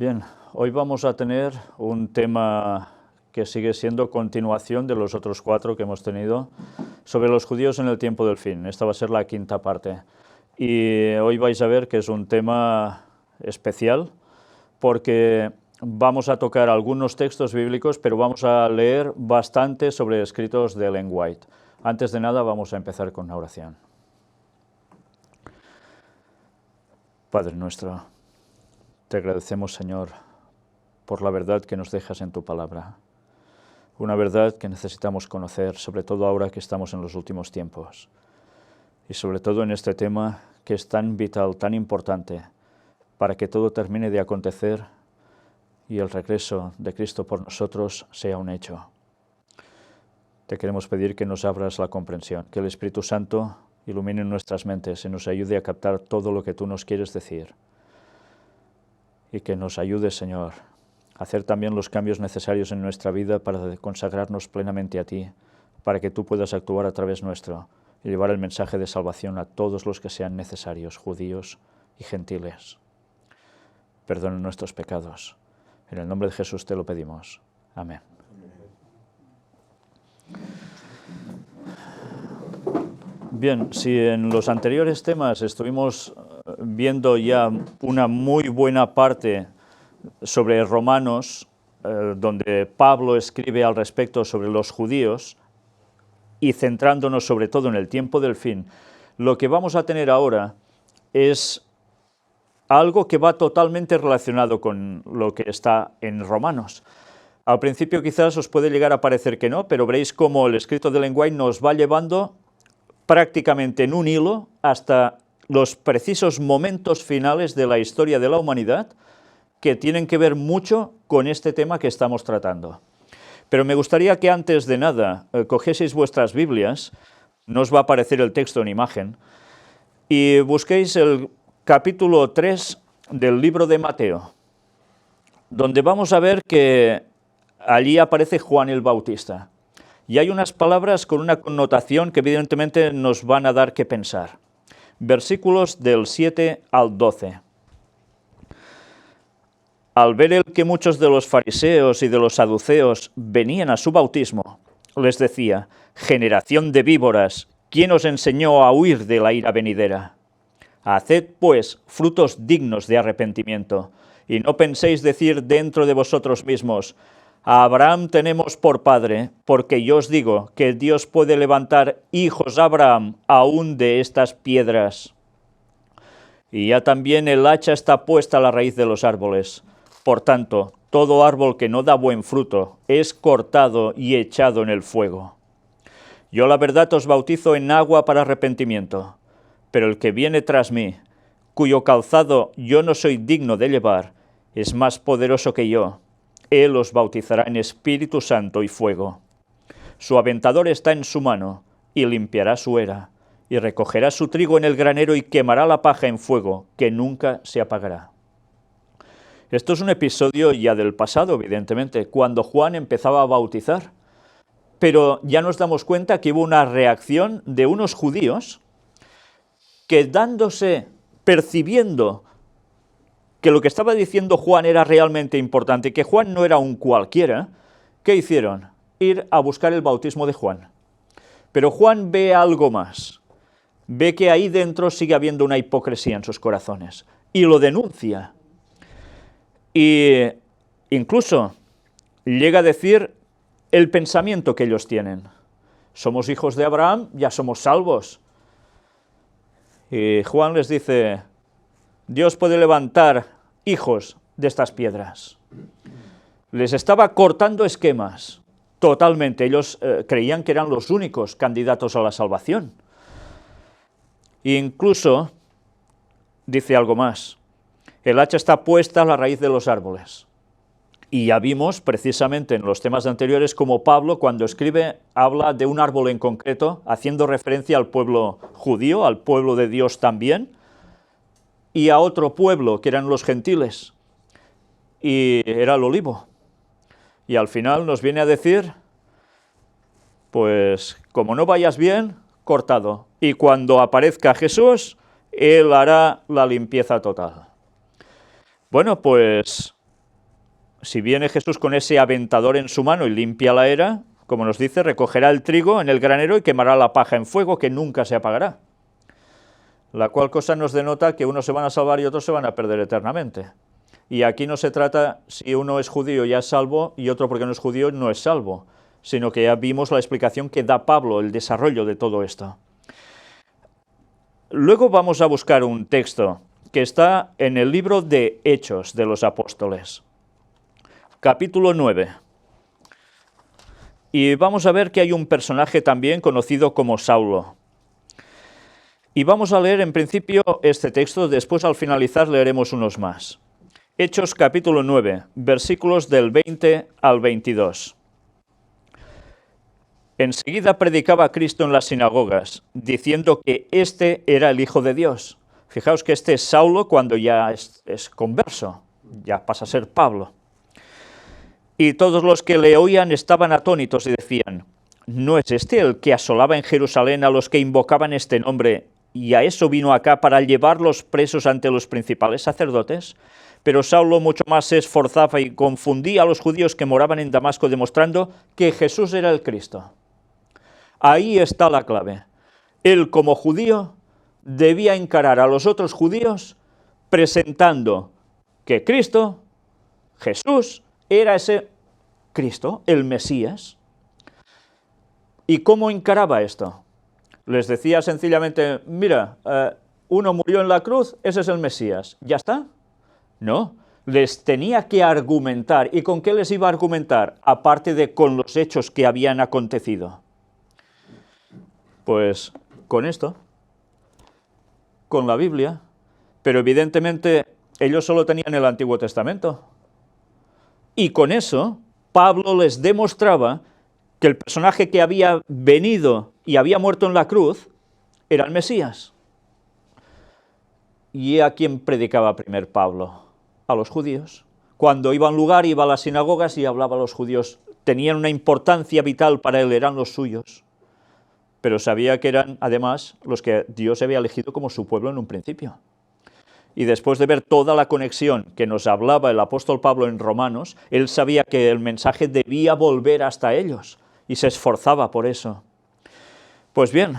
Bien, hoy vamos a tener un tema que sigue siendo continuación de los otros 4 que hemos tenido sobre los judíos en el tiempo del fin. Esta va a ser la 5ª parte. Y hoy vais a ver que es un tema especial porque vamos a tocar algunos textos bíblicos, pero vamos a leer bastante sobre escritos de Ellen White. Antes de nada vamos a empezar con una oración. Padre nuestro, te agradecemos, Señor, por la verdad que nos dejas en tu palabra. Una verdad que necesitamos conocer, sobre todo ahora que estamos en los últimos tiempos. Y sobre todo en este tema que es tan vital, tan importante, para que todo termine de acontecer y el regreso de Cristo por nosotros sea un hecho. Te queremos pedir que nos abras la comprensión, que el Espíritu Santo ilumine nuestras mentes y nos ayude a captar todo lo que tú nos quieres decir. Y que nos ayude, Señor, a hacer también los cambios necesarios en nuestra vida para consagrarnos plenamente a ti, para que tú puedas actuar a través nuestro y llevar el mensaje de salvación a todos los que sean necesarios, judíos y gentiles. Perdona nuestros pecados. En el nombre de Jesús te lo pedimos. Amén. Bien, si en los anteriores temas estuvimos viendo ya una muy buena parte sobre Romanos, donde Pablo escribe al respecto sobre los judíos, y centrándonos sobre todo en el tiempo del fin, lo que vamos a tener ahora es algo que va totalmente relacionado con lo que está en Romanos. Al principio quizás os puede llegar a parecer que no, pero veréis cómo el escrito de Ellen White nos va llevando prácticamente en un hilo hasta los precisos momentos finales de la historia de la humanidad que tienen que ver mucho con este tema que estamos tratando. Pero me gustaría que antes de nada cogieseis vuestras Biblias, no os va a aparecer el texto en imagen, y busquéis el capítulo 3 del libro de Mateo, donde vamos a ver que allí aparece Juan el Bautista. Y hay unas palabras con una connotación que evidentemente nos van a dar que pensar. Versículos del 7 al 12. Al ver él que muchos de los fariseos y de los saduceos venían a su bautismo, les decía: generación de víboras, ¿quién os enseñó a huir de la ira venidera? Haced, pues, frutos dignos de arrepentimiento, y no penséis decir dentro de vosotros mismos: a Abraham tenemos por padre, porque yo os digo que Dios puede levantar hijos a Abraham aún de estas piedras. Y ya también el hacha está puesta a la raíz de los árboles. Por tanto, todo árbol que no da buen fruto es cortado y echado en el fuego. Yo la verdad os bautizo en agua para arrepentimiento, pero el que viene tras mí, cuyo calzado yo no soy digno de llevar, es más poderoso que yo. Él os bautizará en Espíritu Santo y fuego. Su aventador está en su mano, y limpiará su era, y recogerá su trigo en el granero y quemará la paja en fuego, que nunca se apagará. Esto es un episodio ya del pasado, evidentemente, cuando Juan empezaba a bautizar. Pero ya nos damos cuenta que hubo una reacción de unos judíos que percibiendo que lo que estaba diciendo Juan era realmente importante, que Juan no era un cualquiera, ¿qué hicieron? Ir a buscar el bautismo de Juan. Pero Juan ve algo más. Ve que ahí dentro sigue habiendo una hipocresía en sus corazones. Y lo denuncia. Y incluso llega a decir el pensamiento que ellos tienen. Somos hijos de Abraham, ya somos salvos. Y Juan les dice: Dios puede levantar hijos de estas piedras. Les estaba cortando esquemas totalmente. Ellos creían que eran los únicos candidatos a la salvación. E incluso dice algo más: el hacha está puesta a la raíz de los árboles. Y ya vimos precisamente en los temas anteriores como Pablo, cuando escribe, habla de un árbol en concreto, haciendo referencia al pueblo judío, al pueblo de Dios también, y a otro pueblo que eran los gentiles, y era el olivo. Y al final nos viene a decir, pues como no vayas bien, cortado. Y cuando aparezca Jesús, Él hará la limpieza total. Bueno, pues si viene Jesús con ese aventador en su mano y limpia la era, como nos dice, recogerá el trigo en el granero y quemará la paja en fuego que nunca se apagará. La cual cosa nos denota que unos se van a salvar y otros se van a perder eternamente. Y aquí no se trata si uno es judío ya es salvo y otro porque no es judío no es salvo, sino que ya vimos la explicación que da Pablo, el desarrollo de todo esto. Luego vamos a buscar un texto que está en el libro de Hechos de los Apóstoles, capítulo 9. Y vamos a ver que hay un personaje también conocido como Saulo. Y vamos a leer en principio este texto, después al finalizar leeremos unos más. Hechos capítulo 9, versículos del 20 al 22. Enseguida predicaba Cristo en las sinagogas, diciendo que este era el Hijo de Dios. Fijaos que este es Saulo cuando ya es converso, ya pasa a ser Pablo. Y todos los que le oían estaban atónitos y decían, ¿no es este el que asolaba en Jerusalén a los que invocaban este nombre, y a eso vino acá para llevarlos presos ante los principales sacerdotes? Pero Saulo mucho más se esforzaba y confundía a los judíos que moraban en Damasco, demostrando que Jesús era el Cristo. Ahí está la clave. Él, como judío, debía encarar a los otros judíos presentando que Cristo, Jesús, era ese Cristo, el Mesías. ¿Y cómo encaraba esto? Les decía sencillamente, mira, uno murió en la cruz, ese es el Mesías. ¿Ya está? No, les tenía que argumentar. ¿Y con qué les iba a argumentar? Aparte de con los hechos que habían acontecido. Pues con esto, con la Biblia, pero evidentemente ellos solo tenían el Antiguo Testamento. Y con eso, Pablo les demostraba que el personaje que había venido y había muerto en la cruz era el Mesías. ¿Y a quién predicaba primero Pablo? A los judíos. Cuando iba a un lugar, iba a las sinagogas y hablaba a los judíos. Tenían una importancia vital para él, eran los suyos. Pero sabía que eran, además, los que Dios había elegido como su pueblo en un principio. Y después de ver toda la conexión que nos hablaba el apóstol Pablo en Romanos, él sabía que el mensaje debía volver hasta ellos, y se esforzaba por eso. Pues bien,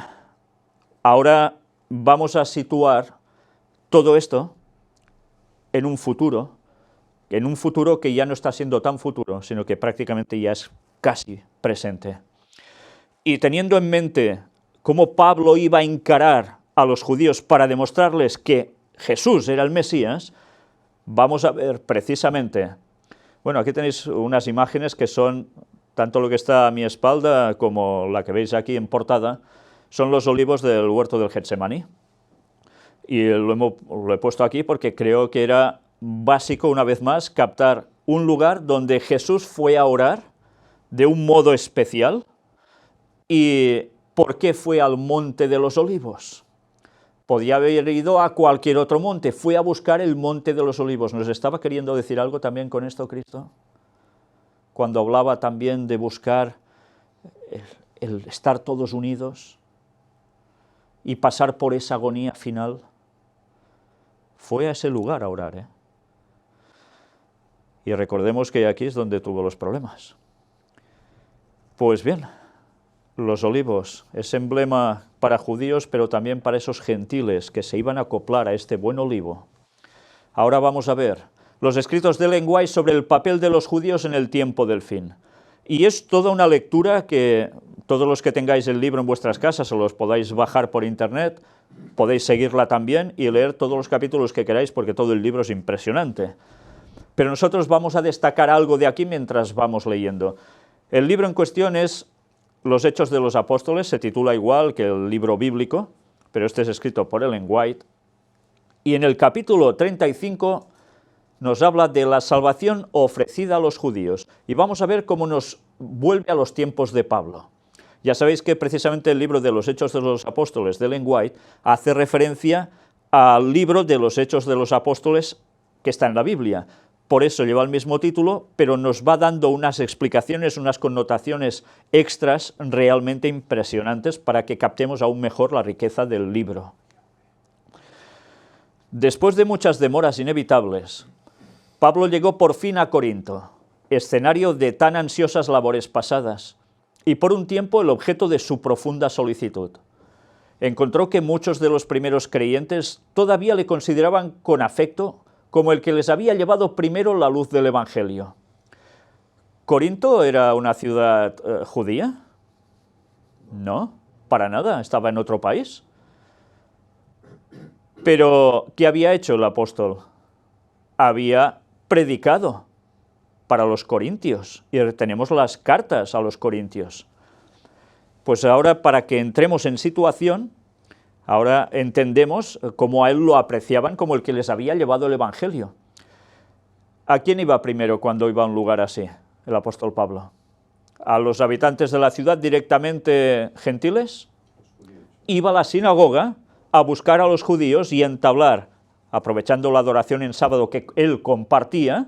ahora vamos a situar todo esto en un futuro que ya no está siendo tan futuro, sino que prácticamente ya es casi presente. Y teniendo en mente cómo Pablo iba a encarar a los judíos para demostrarles que Jesús era el Mesías, vamos a ver precisamente, bueno, aquí tenéis unas imágenes que son, tanto lo que está a mi espalda como la que veis aquí en portada, son los olivos del huerto del Getsemaní. Y lo he puesto aquí porque creo que era básico, una vez más, captar un lugar donde Jesús fue a orar de un modo especial. ¿Y por qué fue al monte de los olivos? Podía haber ido a cualquier otro monte, fue a buscar el monte de los olivos. ¿Nos estaba queriendo decir algo también con esto Cristo? Cuando hablaba también de buscar el estar todos unidos y pasar por esa agonía final, fue a ese lugar a orar, Y recordemos que aquí es donde tuvo los problemas. Pues bien, los olivos es emblema para judíos, pero también para esos gentiles que se iban a acoplar a este buen olivo. Ahora vamos a ver los escritos de Ellen White sobre el papel de los judíos en el tiempo del fin. Y es toda una lectura que todos los que tengáis el libro en vuestras casas o los podáis bajar por internet, podéis seguirla también y leer todos los capítulos que queráis porque todo el libro es impresionante. Pero nosotros vamos a destacar algo de aquí mientras vamos leyendo. El libro en cuestión es Los Hechos de los Apóstoles, se titula igual que el libro bíblico, pero este es escrito por Ellen White. Y en el capítulo 35 nos habla de la salvación ofrecida a los judíos. Y vamos a ver cómo nos vuelve a los tiempos de Pablo. Ya sabéis que precisamente el libro de los Hechos de los Apóstoles de Ellen White hace referencia al libro de los Hechos de los Apóstoles que está en la Biblia. Por eso lleva el mismo título, pero nos va dando unas explicaciones, unas connotaciones extras realmente impresionantes para que captemos aún mejor la riqueza del libro. Después de muchas demoras inevitables, Pablo llegó por fin a Corinto, escenario de tan ansiosas labores pasadas, y por un tiempo el objeto de su profunda solicitud. Encontró que muchos de los primeros creyentes todavía le consideraban con afecto como el que les había llevado primero la luz del Evangelio. ¿Corinto era una ciudad judía? No, para nada, estaba en otro país. Pero, ¿qué había hecho el apóstol? Había predicado para los corintios, y tenemos las cartas a los corintios. Pues ahora, para que entremos en situación, ahora entendemos cómo a él lo apreciaban como el que les había llevado el Evangelio. ¿A quién iba primero cuando iba a un lugar así, el apóstol Pablo? ¿A los habitantes de la ciudad directamente gentiles? Iba a la sinagoga a buscar a los judíos y entablar, aprovechando la adoración en sábado que él compartía,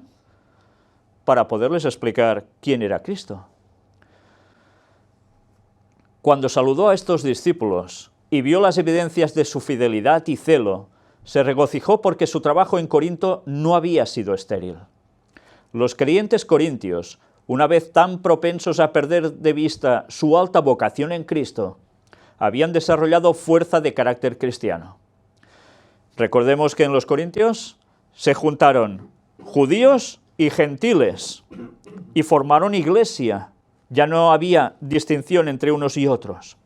para poderles explicar quién era Cristo. Cuando saludó a estos discípulos y vio las evidencias de su fidelidad y celo, se regocijó porque su trabajo en Corinto no había sido estéril. Los creyentes corintios, una vez tan propensos a perder de vista su alta vocación en Cristo, habían desarrollado fuerza de carácter cristiano. Recordemos que en los corintios se juntaron judíos y gentiles y formaron iglesia. Ya no había distinción entre unos y otros.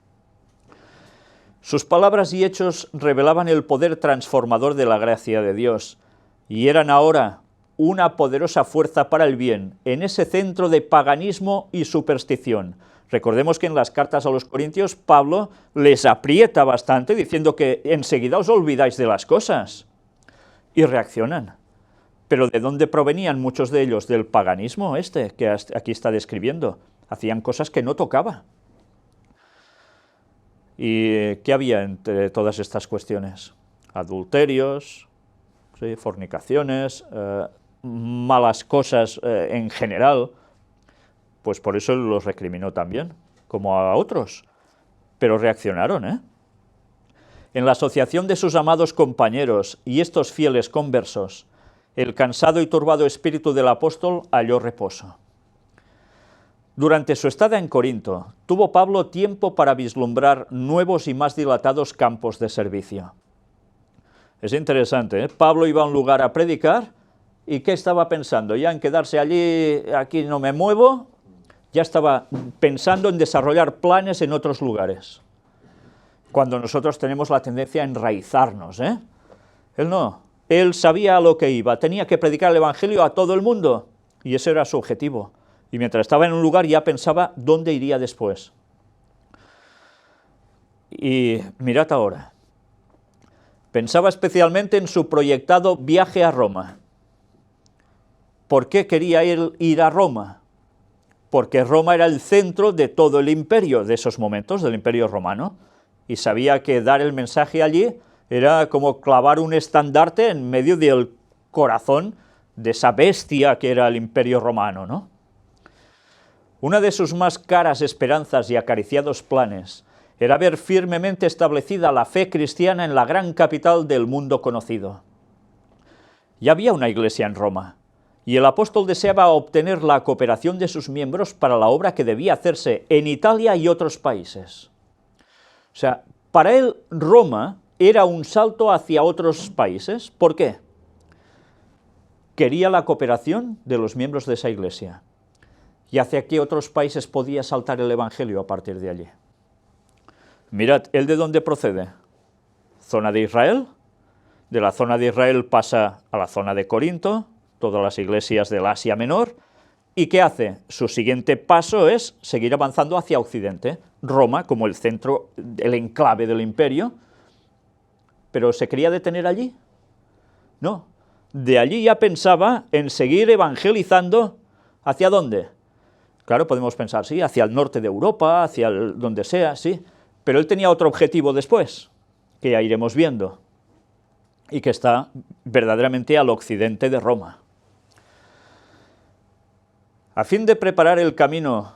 Sus palabras y hechos revelaban el poder transformador de la gracia de Dios y eran ahora una poderosa fuerza para el bien en ese centro de paganismo y superstición. Recordemos que en las cartas a los corintios Pablo les aprieta bastante diciendo que enseguida os olvidáis de las cosas y reaccionan. Pero ¿de dónde provenían muchos de ellos? Del paganismo que aquí está describiendo. Hacían cosas que no tocaba. ¿Y qué había entre todas estas cuestiones? Adulterios, ¿sí? Fornicaciones, malas cosas en general. Pues por eso los recriminó también, como a otros. Pero reaccionaron, ¿eh? En la asociación de sus amados compañeros y estos fieles conversos, el cansado y turbado espíritu del apóstol halló reposo. Durante su estada en Corinto, tuvo Pablo tiempo para vislumbrar nuevos y más dilatados campos de servicio. Es interesante, ¿eh? Pablo iba a un lugar a predicar, ¿y qué estaba pensando? Ya en quedarse allí, aquí no me muevo, ya estaba pensando en desarrollar planes en otros lugares. Cuando nosotros tenemos la tendencia a enraizarnos, ¿eh? Él no, él sabía a lo que iba, tenía que predicar el Evangelio a todo el mundo, y ese era su objetivo. Y mientras estaba en un lugar ya pensaba dónde iría después. Y mirad ahora, pensaba especialmente en su proyectado viaje a Roma. ¿Por qué quería él ir a Roma? Porque Roma era el centro de todo el imperio de esos momentos, del imperio romano, y sabía que dar el mensaje allí era como clavar un estandarte en medio del corazón de esa bestia que era el imperio romano, ¿no? Una de sus más caras esperanzas y acariciados planes era ver firmemente establecida la fe cristiana en la gran capital del mundo conocido. Ya había una iglesia en Roma, y el apóstol deseaba obtener la cooperación de sus miembros para la obra que debía hacerse en Italia y otros países. O sea, para él Roma era un salto hacia otros países. ¿Por qué? Quería la cooperación de los miembros de esa iglesia. ¿Y hacia qué otros países podía saltar el Evangelio a partir de allí? Mirad, ¿él de dónde procede? ¿Zona de Israel? De la zona de Israel pasa a la zona de Corinto, todas las iglesias del Asia Menor, ¿y qué hace? Su siguiente paso es seguir avanzando hacia Occidente, Roma como el centro, el enclave del imperio, ¿pero se quería detener allí? No, de allí ya pensaba en seguir evangelizando, ¿hacia dónde? Claro, podemos pensar, sí, hacia el norte de Europa, hacia donde sea, sí, pero él tenía otro objetivo después, que ya iremos viendo, y que está verdaderamente al occidente de Roma. A fin de preparar el camino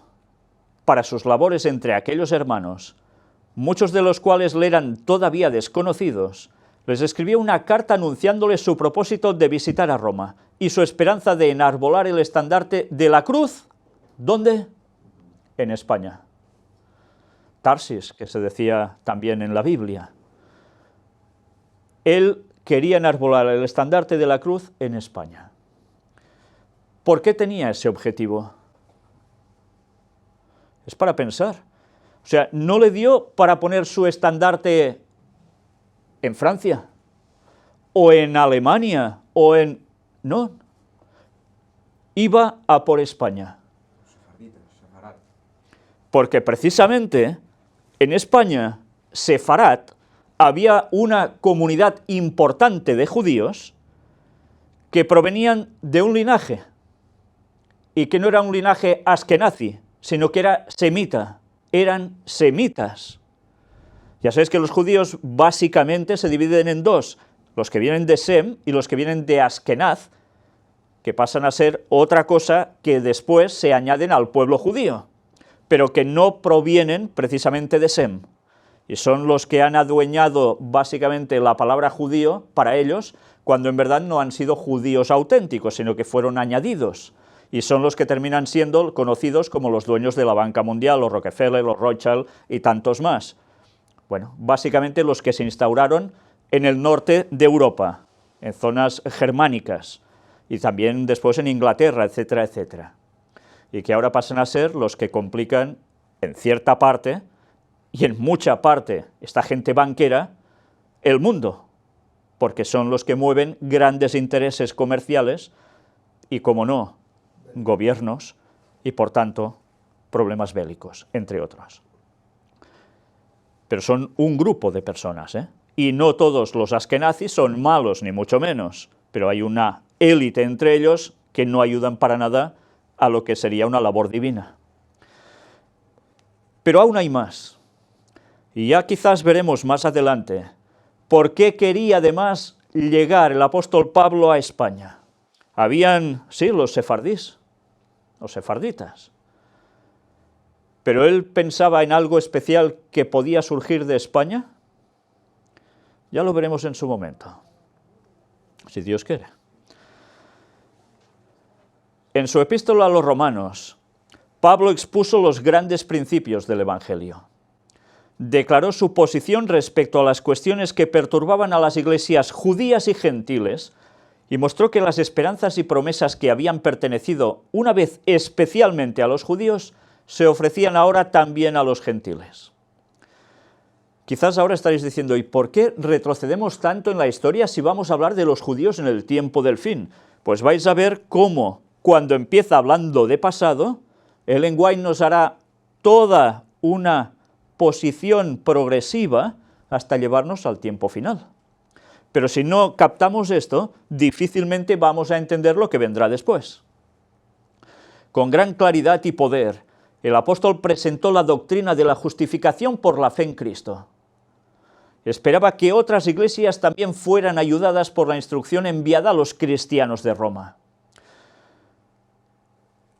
para sus labores entre aquellos hermanos, muchos de los cuales le eran todavía desconocidos, les escribió una carta anunciándoles su propósito de visitar a Roma, y su esperanza de enarbolar el estandarte de la cruz, ¿dónde? En España. Tarsis, que se decía también en la Biblia. Él quería enarbolar el estandarte de la cruz en España. ¿Por qué tenía ese objetivo? Es para pensar. O sea, no le dio para poner su estandarte en Francia, o en Alemania, o en... No. Iba a por España. Porque precisamente en España, sefarat, había una comunidad importante de judíos que provenían de un linaje, y que no era un linaje askenazi, sino que era semita, eran semitas. Ya sabéis que los judíos básicamente se dividen en dos, los que vienen de Sem y los que vienen de Askenaz, que pasan a ser otra cosa que después se añaden al pueblo judío, pero que no provienen precisamente de Sem, y son los que han adueñado básicamente la palabra judío para ellos, cuando en verdad no han sido judíos auténticos, sino que fueron añadidos, y son los que terminan siendo conocidos como los dueños de la banca mundial, los Rockefeller, los Rothschild y tantos más. Bueno, básicamente los que se instauraron en el norte de Europa, en zonas germánicas, y también después en Inglaterra, etcétera, etcétera. Y que ahora pasan a ser los que complican en cierta parte, y en mucha parte, esta gente banquera, el mundo, porque son los que mueven grandes intereses comerciales y, como no, gobiernos y, por tanto, problemas bélicos, entre otros. Pero son un grupo de personas, ¿eh? Y no todos los askenazis son malos, ni mucho menos, pero hay una élite entre ellos que no ayudan para nada a lo que sería una labor divina. Pero aún hay más, y ya quizás veremos más adelante por qué quería además llegar el apóstol Pablo a España. Habían, sí, los sefardíes, los sefarditas, pero él pensaba en algo especial que podía surgir de España. Ya lo veremos en su momento, si Dios quiere. En su epístola a los Romanos, Pablo expuso los grandes principios del Evangelio. Declaró su posición respecto a las cuestiones que perturbaban a las iglesias judías y gentiles, y mostró que las esperanzas y promesas que habían pertenecido una vez especialmente a los judíos, se ofrecían ahora también a los gentiles. Quizás ahora estaréis diciendo, ¿y por qué retrocedemos tanto en la historia si vamos a hablar de los judíos en el tiempo del fin? Pues vais a ver cómo, cuando empieza hablando de pasado, Ellen White nos hará toda una posición progresiva hasta llevarnos al tiempo final. Pero si no captamos esto, difícilmente vamos a entender lo que vendrá después. Con gran claridad y poder, el apóstol presentó la doctrina de la justificación por la fe en Cristo. Esperaba que otras iglesias también fueran ayudadas por la instrucción enviada a los cristianos de Roma.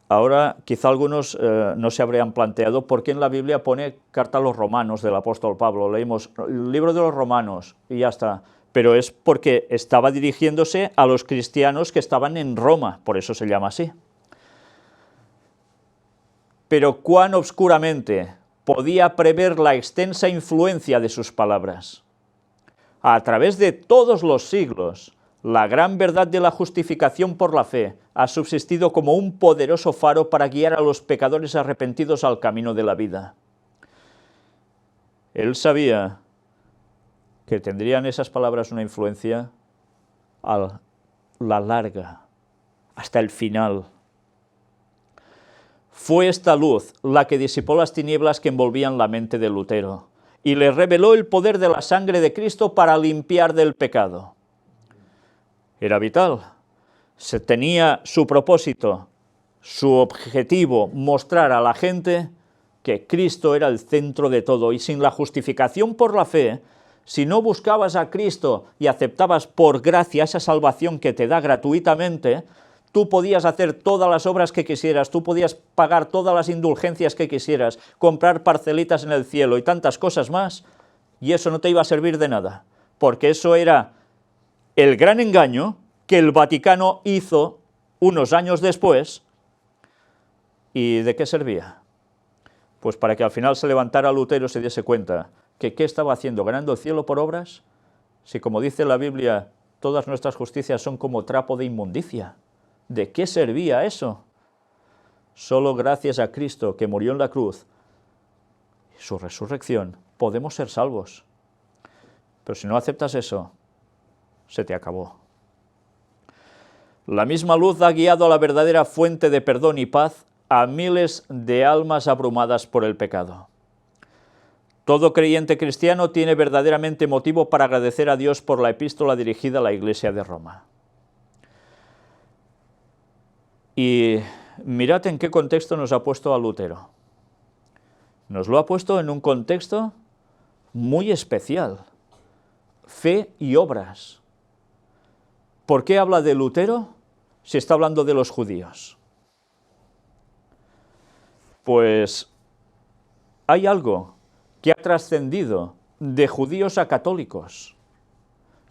Ahora, quizá algunos no se habrían planteado por qué en la Biblia pone carta a los romanos del apóstol Pablo. Leímos el libro de los romanos y ya está. Pero es porque estaba dirigiéndose a los cristianos que estaban en Roma, por eso se llama así. Pero cuán obscuramente podía prever la extensa influencia de sus palabras. A través de todos los siglos, la gran verdad de la justificación por la fe ha subsistido como un poderoso faro para guiar a los pecadores arrepentidos al camino de la vida. Él sabía que tendrían esas palabras una influencia a la larga, hasta el final. Fue esta luz la que disipó las tinieblas que envolvían la mente de Lutero y le reveló el poder de la sangre de Cristo para limpiar del pecado. Era vital. Se tenía su propósito, su objetivo, mostrar a la gente que Cristo era el centro de todo, y sin la justificación por la fe, si no buscabas a Cristo y aceptabas por gracia esa salvación que te da gratuitamente, tú podías hacer todas las obras que quisieras, tú podías pagar todas las indulgencias que quisieras, comprar parcelitas en el cielo y tantas cosas más, y eso no te iba a servir de nada, porque eso era el gran engaño que el Vaticano hizo unos años después. ¿Y de qué servía? Pues para que al final se levantara Lutero y se diese cuenta que ¿qué estaba haciendo? ¿Ganando el cielo por obras? Si, como dice la Biblia, todas nuestras justicias son como trapo de inmundicia. ¿De qué servía eso? Solo gracias a Cristo, que murió en la cruz, y su resurrección, podemos ser salvos. Pero si no aceptas eso, se te acabó. La misma luz ha guiado a la verdadera fuente de perdón y paz a miles de almas abrumadas por el pecado. Todo creyente cristiano tiene verdaderamente motivo para agradecer a Dios por la epístola dirigida a la Iglesia de Roma. Y mirad en qué contexto nos ha puesto a Lutero. Nos lo ha puesto en un contexto muy especial: fe y obras. ¿Por qué habla de Lutero si está hablando de los judíos? Pues hay algo que ha trascendido de judíos a católicos.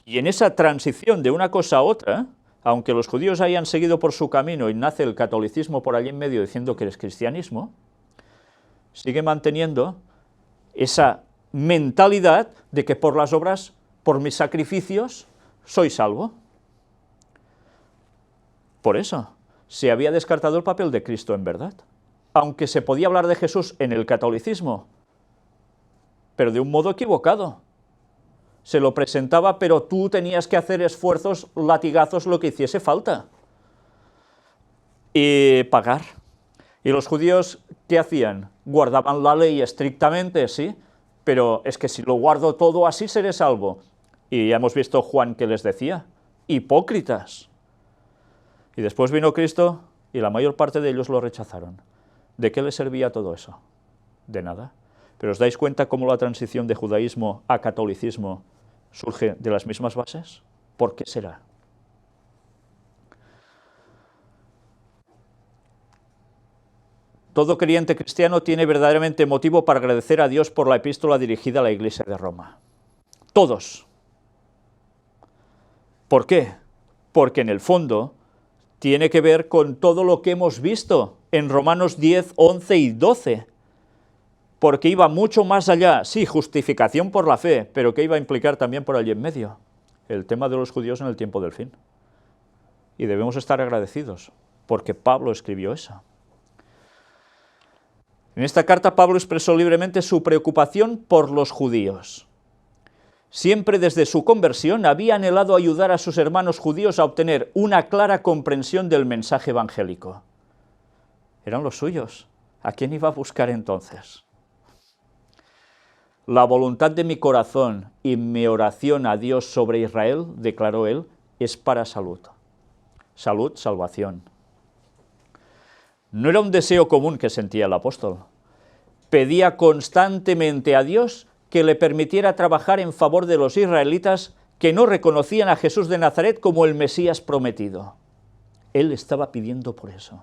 Y en esa transición de una cosa a otra, aunque los judíos hayan seguido por su camino y nace el catolicismo por allí en medio diciendo que es cristianismo, sigue manteniendo esa mentalidad de que por las obras, por mis sacrificios, soy salvo. Por eso se había descartado el papel de Cristo en verdad, aunque se podía hablar de Jesús en el catolicismo, pero de un modo equivocado. Se lo presentaba, pero tú tenías que hacer esfuerzos, latigazos, lo que hiciese falta. Y pagar. ¿Y los judíos qué hacían? Guardaban la ley estrictamente, sí, pero es que si lo guardo todo así seré salvo. Y ya hemos visto Juan que les decía: hipócritas. Y después vino Cristo y la mayor parte de ellos lo rechazaron. ¿De qué les servía todo eso? De nada. ¿Pero os dais cuenta cómo la transición de judaísmo a catolicismo surge de las mismas bases? ¿Por qué será? Todo creyente cristiano tiene verdaderamente motivo para agradecer a Dios por la epístola dirigida a la Iglesia de Roma. Todos. ¿Por qué? Porque en el fondo tiene que ver con todo lo que hemos visto en Romanos 10, 11 y 12. Porque iba mucho más allá, sí, justificación por la fe, pero que iba a implicar también por allí en medio el tema de los judíos en el tiempo del fin. Y debemos estar agradecidos, porque Pablo escribió eso. En esta carta Pablo expresó libremente su preocupación por los judíos. Siempre desde su conversión había anhelado ayudar a sus hermanos judíos a obtener una clara comprensión del mensaje evangélico. Eran los suyos. ¿A quién iba a buscar entonces? La voluntad de mi corazón y mi oración a Dios sobre Israel, declaró él, es para salud. Salud, salvación. No era un deseo común que sentía el apóstol. Pedía constantemente a Dios que le permitiera trabajar en favor de los israelitas que no reconocían a Jesús de Nazaret como el Mesías prometido. Él estaba pidiendo por eso.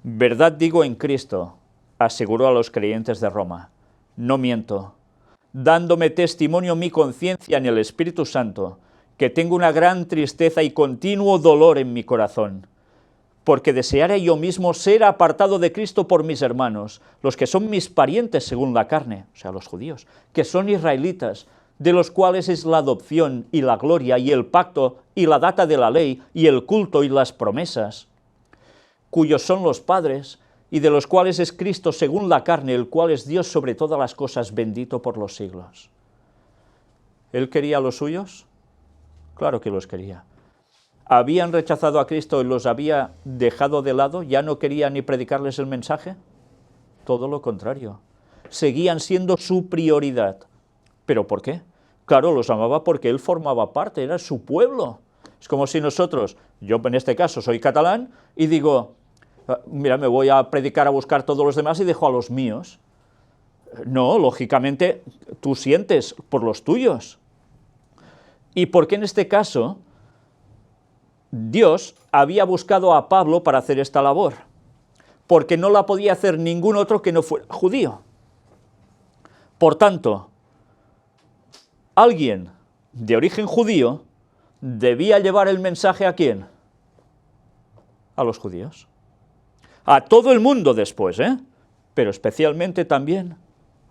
Verdad digo en Cristo, aseguró a los creyentes de Roma, no miento, dándome testimonio mi conciencia en el Espíritu Santo, que tengo una gran tristeza y continuo dolor en mi corazón, porque deseara yo mismo ser apartado de Cristo por mis hermanos, los que son mis parientes según la carne, o sea, los judíos, que son israelitas, de los cuales es la adopción y la gloria y el pacto y la data de la ley y el culto y las promesas, cuyos son los padres, y de los cuales es Cristo según la carne, el cual es Dios sobre todas las cosas, bendito por los siglos. ¿Él quería a los suyos? Claro que los quería. ¿Habían rechazado a Cristo y los había dejado de lado? ¿Ya no quería ni predicarles el mensaje? Todo lo contrario. Seguían siendo su prioridad. ¿Pero por qué? Claro, los amaba porque él formaba parte, era su pueblo. Es como si nosotros, yo en este caso soy catalán, y digo, mira, me voy a predicar a buscar todos los demás y dejo a los míos. No, lógicamente, tú sientes por los tuyos. ¿Y por qué en este caso Dios había buscado a Pablo para hacer esta labor? Porque no la podía hacer ningún otro que no fuera judío. Por tanto, alguien de origen judío debía llevar el mensaje ¿a quién? A los judíos. A todo el mundo después, pero especialmente también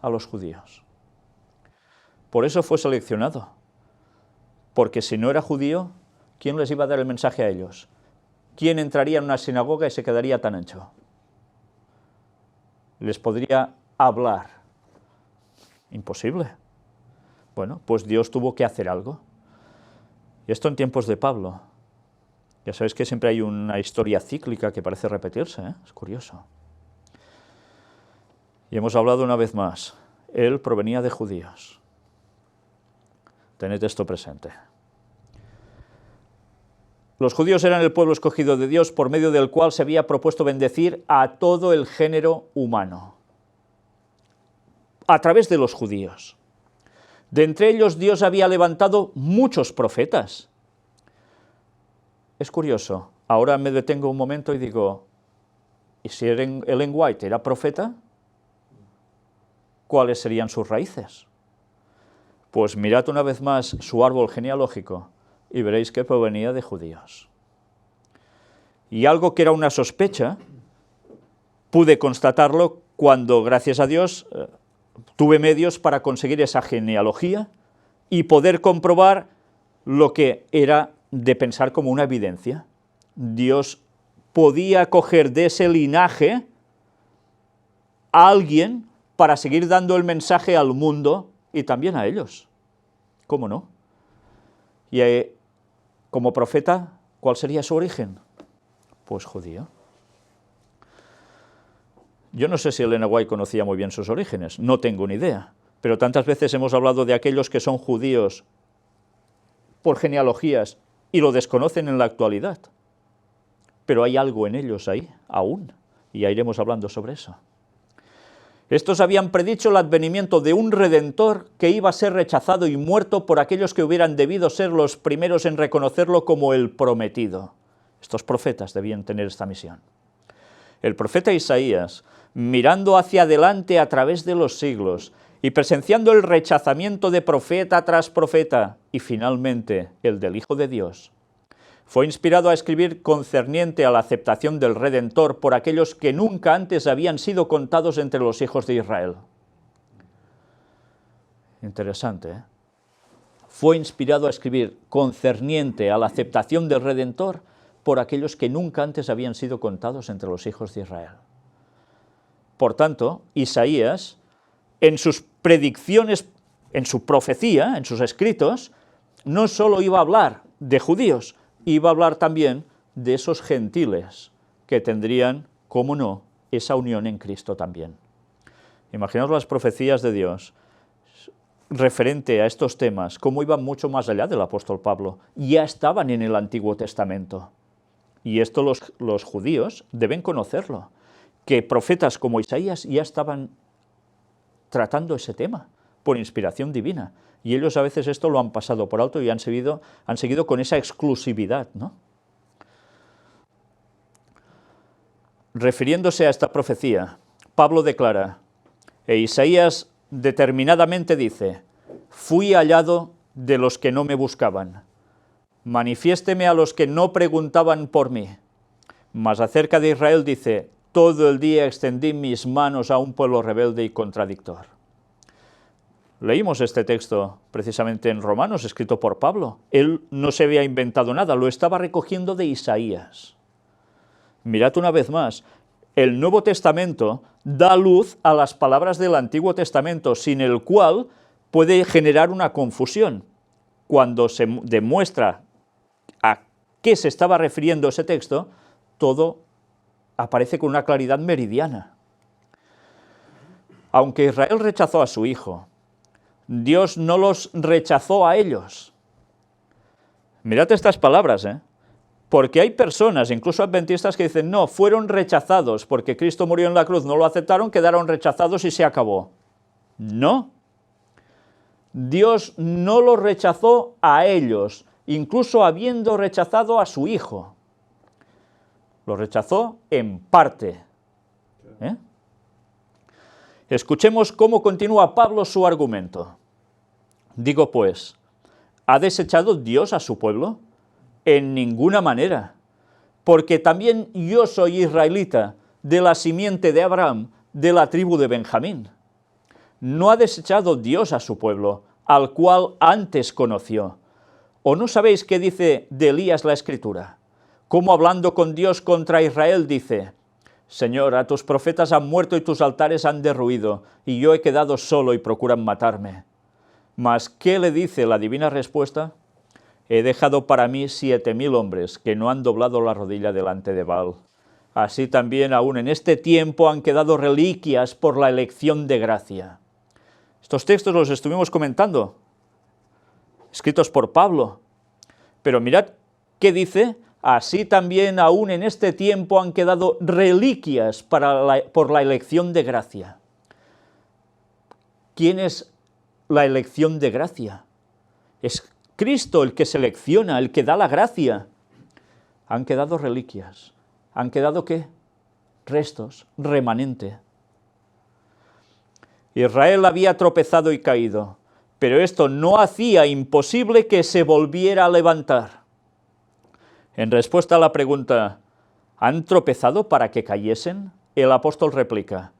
a los judíos. Por eso fue seleccionado. Porque si no era judío, ¿quién les iba a dar el mensaje a ellos? ¿Quién entraría en una sinagoga y se quedaría tan ancho? ¿Les podría hablar? Imposible. Bueno, pues Dios tuvo que hacer algo. Y esto en tiempos de Pablo. Ya sabéis que siempre hay una historia cíclica que parece repetirse, es curioso. Y hemos hablado una vez más, él provenía de judíos. Tened esto presente. Los judíos eran el pueblo escogido de Dios por medio del cual se había propuesto bendecir a todo el género humano. A través de los judíos. De entre ellos Dios había levantado muchos profetas. Es curioso, ahora me detengo un momento y digo, ¿y si Ellen White era profeta? ¿Cuáles serían sus raíces? Pues mirad una vez más su árbol genealógico y veréis que provenía de judíos. Y algo que era una sospecha, pude constatarlo cuando, gracias a Dios, tuve medios para conseguir esa genealogía y poder comprobar lo que era de pensar como una evidencia. Dios podía coger de ese linaje a alguien para seguir dando el mensaje al mundo y también a ellos. ¿Cómo no? Y como profeta, ¿cuál sería su origen? Pues judío. Yo no sé si Elena White conocía muy bien sus orígenes, no tengo ni idea, pero tantas veces hemos hablado de aquellos que son judíos por genealogías y lo desconocen en la actualidad. Pero hay algo en ellos ahí, aún, y ya iremos hablando sobre eso. Estos habían predicho el advenimiento de un Redentor que iba a ser rechazado y muerto por aquellos que hubieran debido ser los primeros en reconocerlo como el prometido. Estos profetas debían tener esta misión. El profeta Isaías, mirando hacia adelante a través de los siglos y presenciando el rechazamiento de profeta tras profeta y finalmente el del Hijo de Dios, fue inspirado a escribir concerniente a la aceptación del Redentor por aquellos que nunca antes habían sido contados entre los hijos de Israel. Interesante, ¿eh? Fue inspirado a escribir concerniente a la aceptación del Redentor por aquellos que nunca antes habían sido contados entre los hijos de Israel. Por tanto, Isaías, en sus predicciones, en su profecía, en sus escritos, no solo iba a hablar de judíos, iba a hablar también de esos gentiles que tendrían, cómo no, esa unión en Cristo también. Imaginaos las profecías de Dios referente a estos temas, cómo iban mucho más allá del apóstol Pablo, ya estaban en el Antiguo Testamento. Y esto los judíos deben conocerlo, que profetas como Isaías ya estaban tratando ese tema por inspiración divina. Y ellos a veces esto lo han pasado por alto y han seguido con esa exclusividad, ¿no? Refiriéndose a esta profecía, Pablo declara, e Isaías determinadamente dice, fui hallado de los que no me buscaban, manifiésteme a los que no preguntaban por mí. Mas acerca de Israel dice, todo el día extendí mis manos a un pueblo rebelde y contradictor. Leímos este texto precisamente en Romanos, escrito por Pablo. Él no se había inventado nada, lo estaba recogiendo de Isaías. Mirad una vez más, el Nuevo Testamento da luz a las palabras del Antiguo Testamento, sin el cual puede generar una confusión. Cuando se demuestra a qué se estaba refiriendo ese texto, todo aparece con una claridad meridiana. Aunque Israel rechazó a su hijo, Dios no los rechazó a ellos. Mirad estas palabras, porque hay personas, incluso adventistas, que dicen, no, fueron rechazados, porque Cristo murió en la cruz, no lo aceptaron, quedaron rechazados y se acabó. No. Dios no los rechazó a ellos, incluso habiendo rechazado a su hijo. Lo rechazó en parte. Escuchemos cómo continúa Pablo su argumento. Digo pues, ¿ha desechado Dios a su pueblo? En ninguna manera. porque también yo soy israelita, de la simiente de Abraham, de la tribu de Benjamín. No ha desechado Dios a su pueblo, al cual antes conoció. ¿O no sabéis qué dice de Elías la Escritura? Cómo hablando con Dios contra Israel dice: Señor, a tus profetas han muerto y tus altares han derruido, y yo he quedado solo y procuran matarme. Mas, ¿qué le dice la divina respuesta? He dejado para mí 7.000 hombres que no han doblado la rodilla delante de Baal. Así también aún en este tiempo han quedado reliquias por la elección de gracia. Estos textos los estuvimos comentando, escritos por Pablo. Pero mirad qué dice: así también aún en este tiempo han quedado reliquias por la elección de gracia. ¿Quién es la elección de gracia? Es Cristo el que selecciona, el que da la gracia. Han quedado reliquias. ¿Han quedado qué? Restos, remanente. Israel había tropezado y caído, pero esto no hacía imposible que se volviera a levantar. En respuesta a la pregunta, ¿han tropezado para que cayesen? El apóstol replica: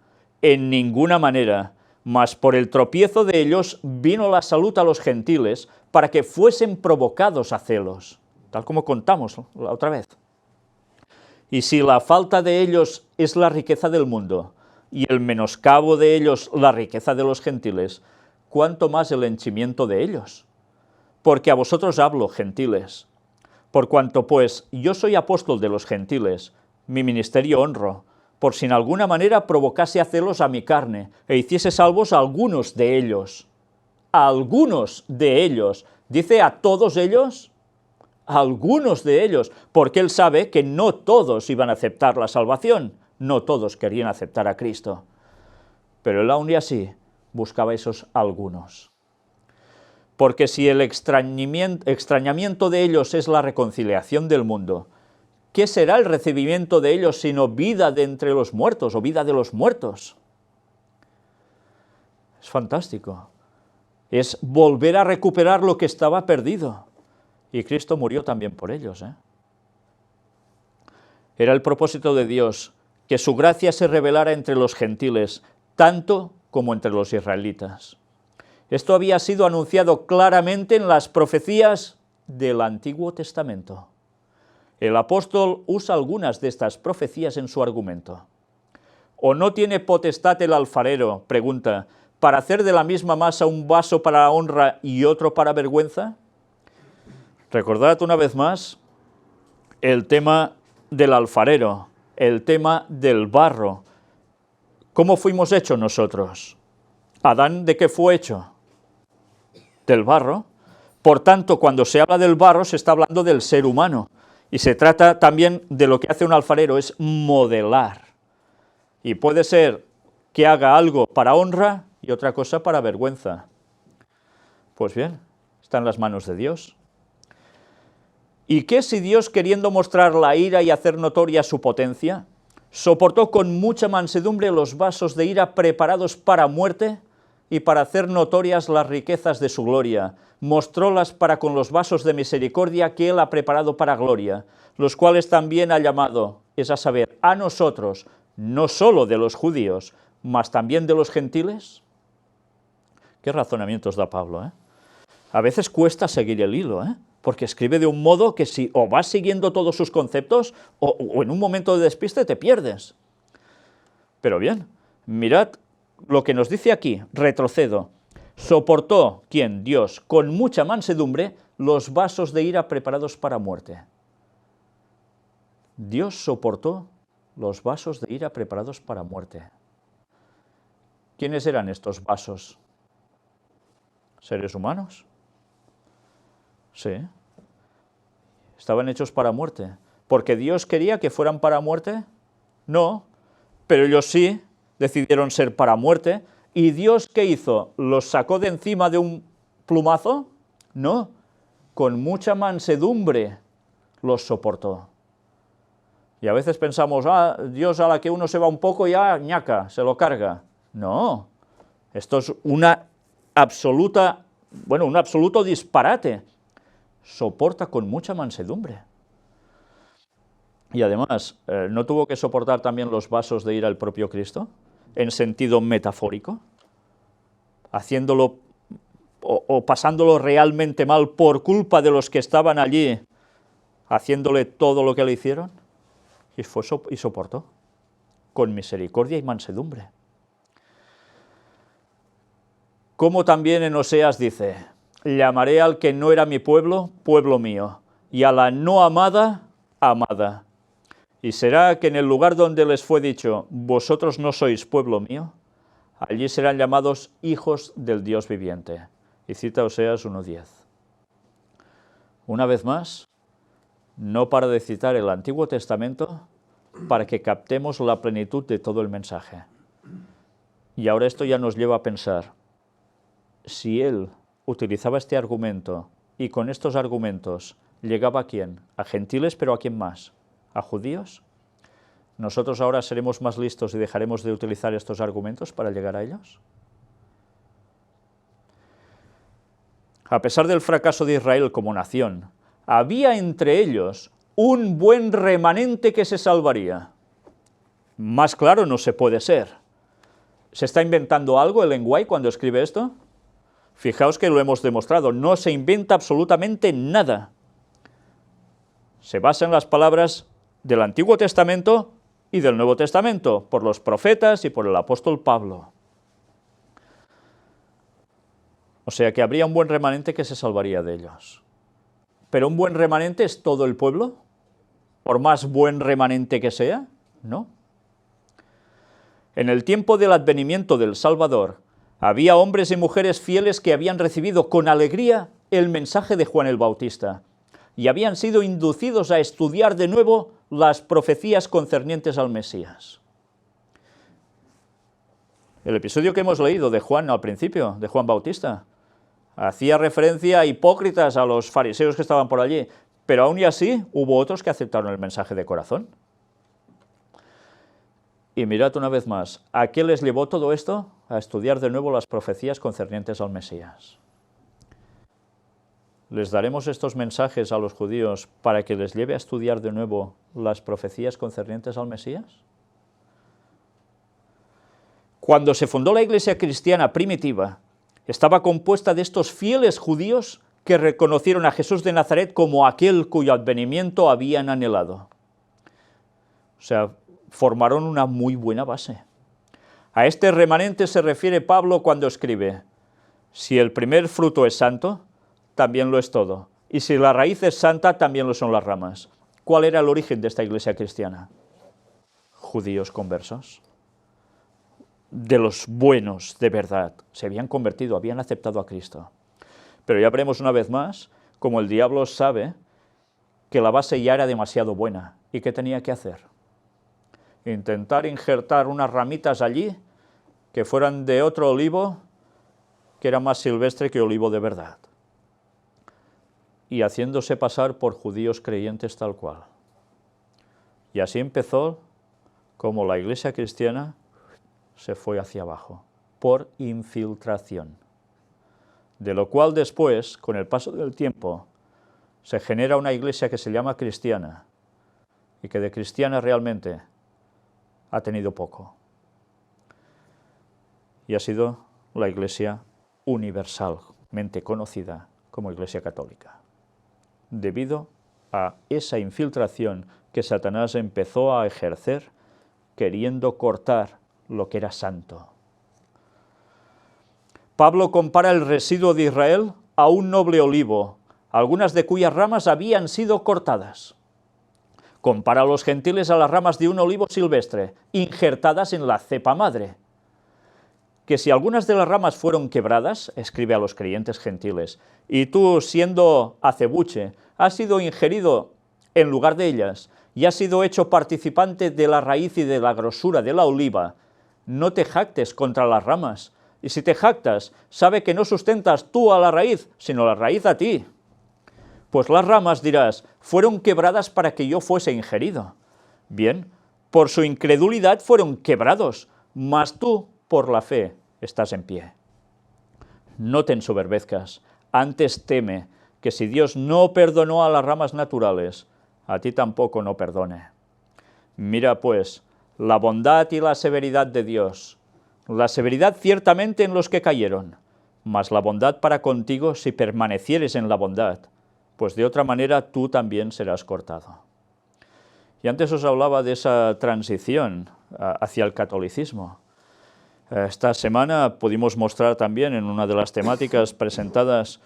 en ninguna manera, mas por el tropiezo de ellos vino la salud a los gentiles, para que fuesen provocados a celos, tal como contamos la otra vez. Y si la falta de ellos es la riqueza del mundo, y el menoscabo de ellos la riqueza de los gentiles, ¿cuánto más el henchimiento de ellos? Porque a vosotros hablo, gentiles. Por cuanto, pues, yo soy apóstol de los gentiles, mi ministerio honro, por si en alguna manera provocase a celos a mi carne, e hiciese salvos a algunos de ellos. A algunos de ellos. ¿Dice a todos ellos? A algunos de ellos, porque él sabe que no todos iban a aceptar la salvación, no todos querían aceptar a Cristo. Pero él aún y así buscaba esos algunos. Porque si el extrañamiento de ellos es la reconciliación del mundo, ¿qué será el recibimiento de ellos sino vida de entre los muertos o vida de los muertos? Es fantástico. Es volver a recuperar lo que estaba perdido. Y Cristo murió también por ellos. Era el propósito de Dios que su gracia se revelara entre los gentiles, tanto como entre los israelitas. Esto había sido anunciado claramente en las profecías del Antiguo Testamento. El apóstol usa algunas de estas profecías en su argumento. ¿O no tiene potestad el alfarero, pregunta, para hacer de la misma masa un vaso para honra y otro para vergüenza? Recordad una vez más el tema del alfarero, el tema del barro. ¿Cómo fuimos hechos nosotros? ¿Adán de qué fue hecho? Del barro. Por tanto, cuando se habla del barro, se está hablando del ser humano. Y se trata también de lo que hace un alfarero, es modelar. Y puede ser que haga algo para honra y otra cosa para vergüenza. Pues bien, está en las manos de Dios. ¿Y qué si Dios, queriendo mostrar la ira y hacer notoria su potencia, soportó con mucha mansedumbre los vasos de ira preparados para muerte y para hacer notorias las riquezas de su gloria, mostrólas para con los vasos de misericordia que él ha preparado para gloria, los cuales también ha llamado, es a saber, a nosotros, no solo de los judíos, mas también de los gentiles? ¿Qué razonamientos da Pablo, A veces cuesta seguir el hilo, porque escribe de un modo que si o vas siguiendo todos sus conceptos o en un momento de despiste te pierdes. Pero bien, mirad lo que nos dice aquí, retrocedo. Soportó, ¿quién? Dios, con mucha mansedumbre, los vasos de ira preparados para muerte. Dios soportó los vasos de ira preparados para muerte. ¿Quiénes eran estos vasos? ¿Seres humanos? Sí. ¿Estaban hechos para muerte? ¿Porque Dios quería que fueran para muerte? No, pero ellos sí decidieron ser para muerte. ¿Y Dios qué hizo? ¿Los sacó de encima de un plumazo? No, con mucha mansedumbre los soportó. Y a veces pensamos, Dios a la que uno se va un poco ya, ñaca, se lo carga. No, esto es un absoluto disparate. Soporta con mucha mansedumbre. Y además, ¿no tuvo que soportar también los vasos de ira el propio Cristo, en sentido metafórico? Haciéndolo o pasándolo realmente mal por culpa de los que estaban allí, haciéndole todo lo que le hicieron, y soportó, con misericordia y mansedumbre. Como también en Oseas dice, llamaré al que no era mi pueblo, pueblo mío, y a la no amada, amada. Y será que en el lugar donde les fue dicho, vosotros no sois pueblo mío, allí serán llamados hijos del Dios viviente. Y cita Oseas 1:10. Una vez más, no para de citar el Antiguo Testamento para que captemos la plenitud de todo el mensaje. Y ahora esto ya nos lleva a pensar, si él utilizaba este argumento y con estos argumentos llegaba a quién, a gentiles, pero ¿a quién más? ¿A judíos? ¿Nosotros ahora seremos más listos y dejaremos de utilizar estos argumentos para llegar a ellos? A pesar del fracaso de Israel como nación, había entre ellos un buen remanente que se salvaría. Más claro no se puede ser. ¿Se está inventando algo el lenguaje cuando escribe esto? Fijaos que lo hemos demostrado, no se inventa absolutamente nada. Se basa en las palabras del Antiguo Testamento y del Nuevo Testamento, por los profetas y por el apóstol Pablo. O sea que habría un buen remanente que se salvaría de ellos. ¿Pero un buen remanente es todo el pueblo? ¿Por más buen remanente que sea? No. En el tiempo del advenimiento del Salvador, había hombres y mujeres fieles que habían recibido con alegría el mensaje de Juan el Bautista y habían sido inducidos a estudiar de nuevo las profecías concernientes al Mesías. El episodio que hemos leído de Juan al principio, de Juan Bautista, hacía referencia a hipócritas, a los fariseos que estaban por allí, pero aún y así hubo otros que aceptaron el mensaje de corazón. Y mirad una vez más, ¿a qué les llevó todo esto? A estudiar de nuevo las profecías concernientes al Mesías. ¿Les daremos estos mensajes a los judíos para que les lleve a estudiar de nuevo las profecías concernientes al Mesías? Cuando se fundó la iglesia cristiana primitiva, estaba compuesta de estos fieles judíos que reconocieron a Jesús de Nazaret como aquel cuyo advenimiento habían anhelado. O sea, formaron una muy buena base. A este remanente se refiere Pablo cuando escribe, si el primer fruto es santo, también lo es todo, y si la raíz es santa, también lo son las ramas. ¿Cuál era el origen de esta iglesia cristiana? Judíos conversos, de los buenos de verdad, se habían convertido, habían aceptado a Cristo. Pero ya veremos una vez más, como el diablo sabe que la base ya era demasiado buena, ¿y qué tenía que hacer? Intentar injertar unas ramitas allí que fueran de otro olivo que era más silvestre que olivo de verdad, y haciéndose pasar por judíos creyentes tal cual. Y así empezó como la iglesia cristiana se fue hacia abajo, por infiltración, de lo cual después, con el paso del tiempo, se genera una iglesia que se llama cristiana, y que de cristiana realmente ha tenido poco. Y ha sido la iglesia universalmente conocida como Iglesia Católica, debido a esa infiltración que Satanás empezó a ejercer queriendo cortar lo que era santo. Pablo compara el residuo de Israel a un noble olivo, algunas de cuyas ramas habían sido cortadas. Compara a los gentiles a las ramas de un olivo silvestre, injertadas en la cepa madre. Que si algunas de las ramas fueron quebradas, escribe a los creyentes gentiles, y tú, siendo acebuche, has sido ingerido en lugar de ellas, y has sido hecho participante de la raíz y de la grosura de la oliva, no te jactes contra las ramas, y si te jactas, sabe que no sustentas tú a la raíz, sino la raíz a ti. Pues las ramas, dirás, fueron quebradas para que yo fuese ingerido. Bien, por su incredulidad fueron quebrados, mas tú, por la fe, estás en pie. No te ensoberbezcas, antes teme que si Dios no perdonó a las ramas naturales, a ti tampoco no perdone. Mira pues, la bondad y la severidad de Dios. La severidad ciertamente en los que cayeron, mas la bondad para contigo si permanecieres en la bondad, pues de otra manera tú también serás cortado. Y antes os hablaba de esa transición hacia el catolicismo. Esta semana pudimos mostrar también en una de las temáticas presentadas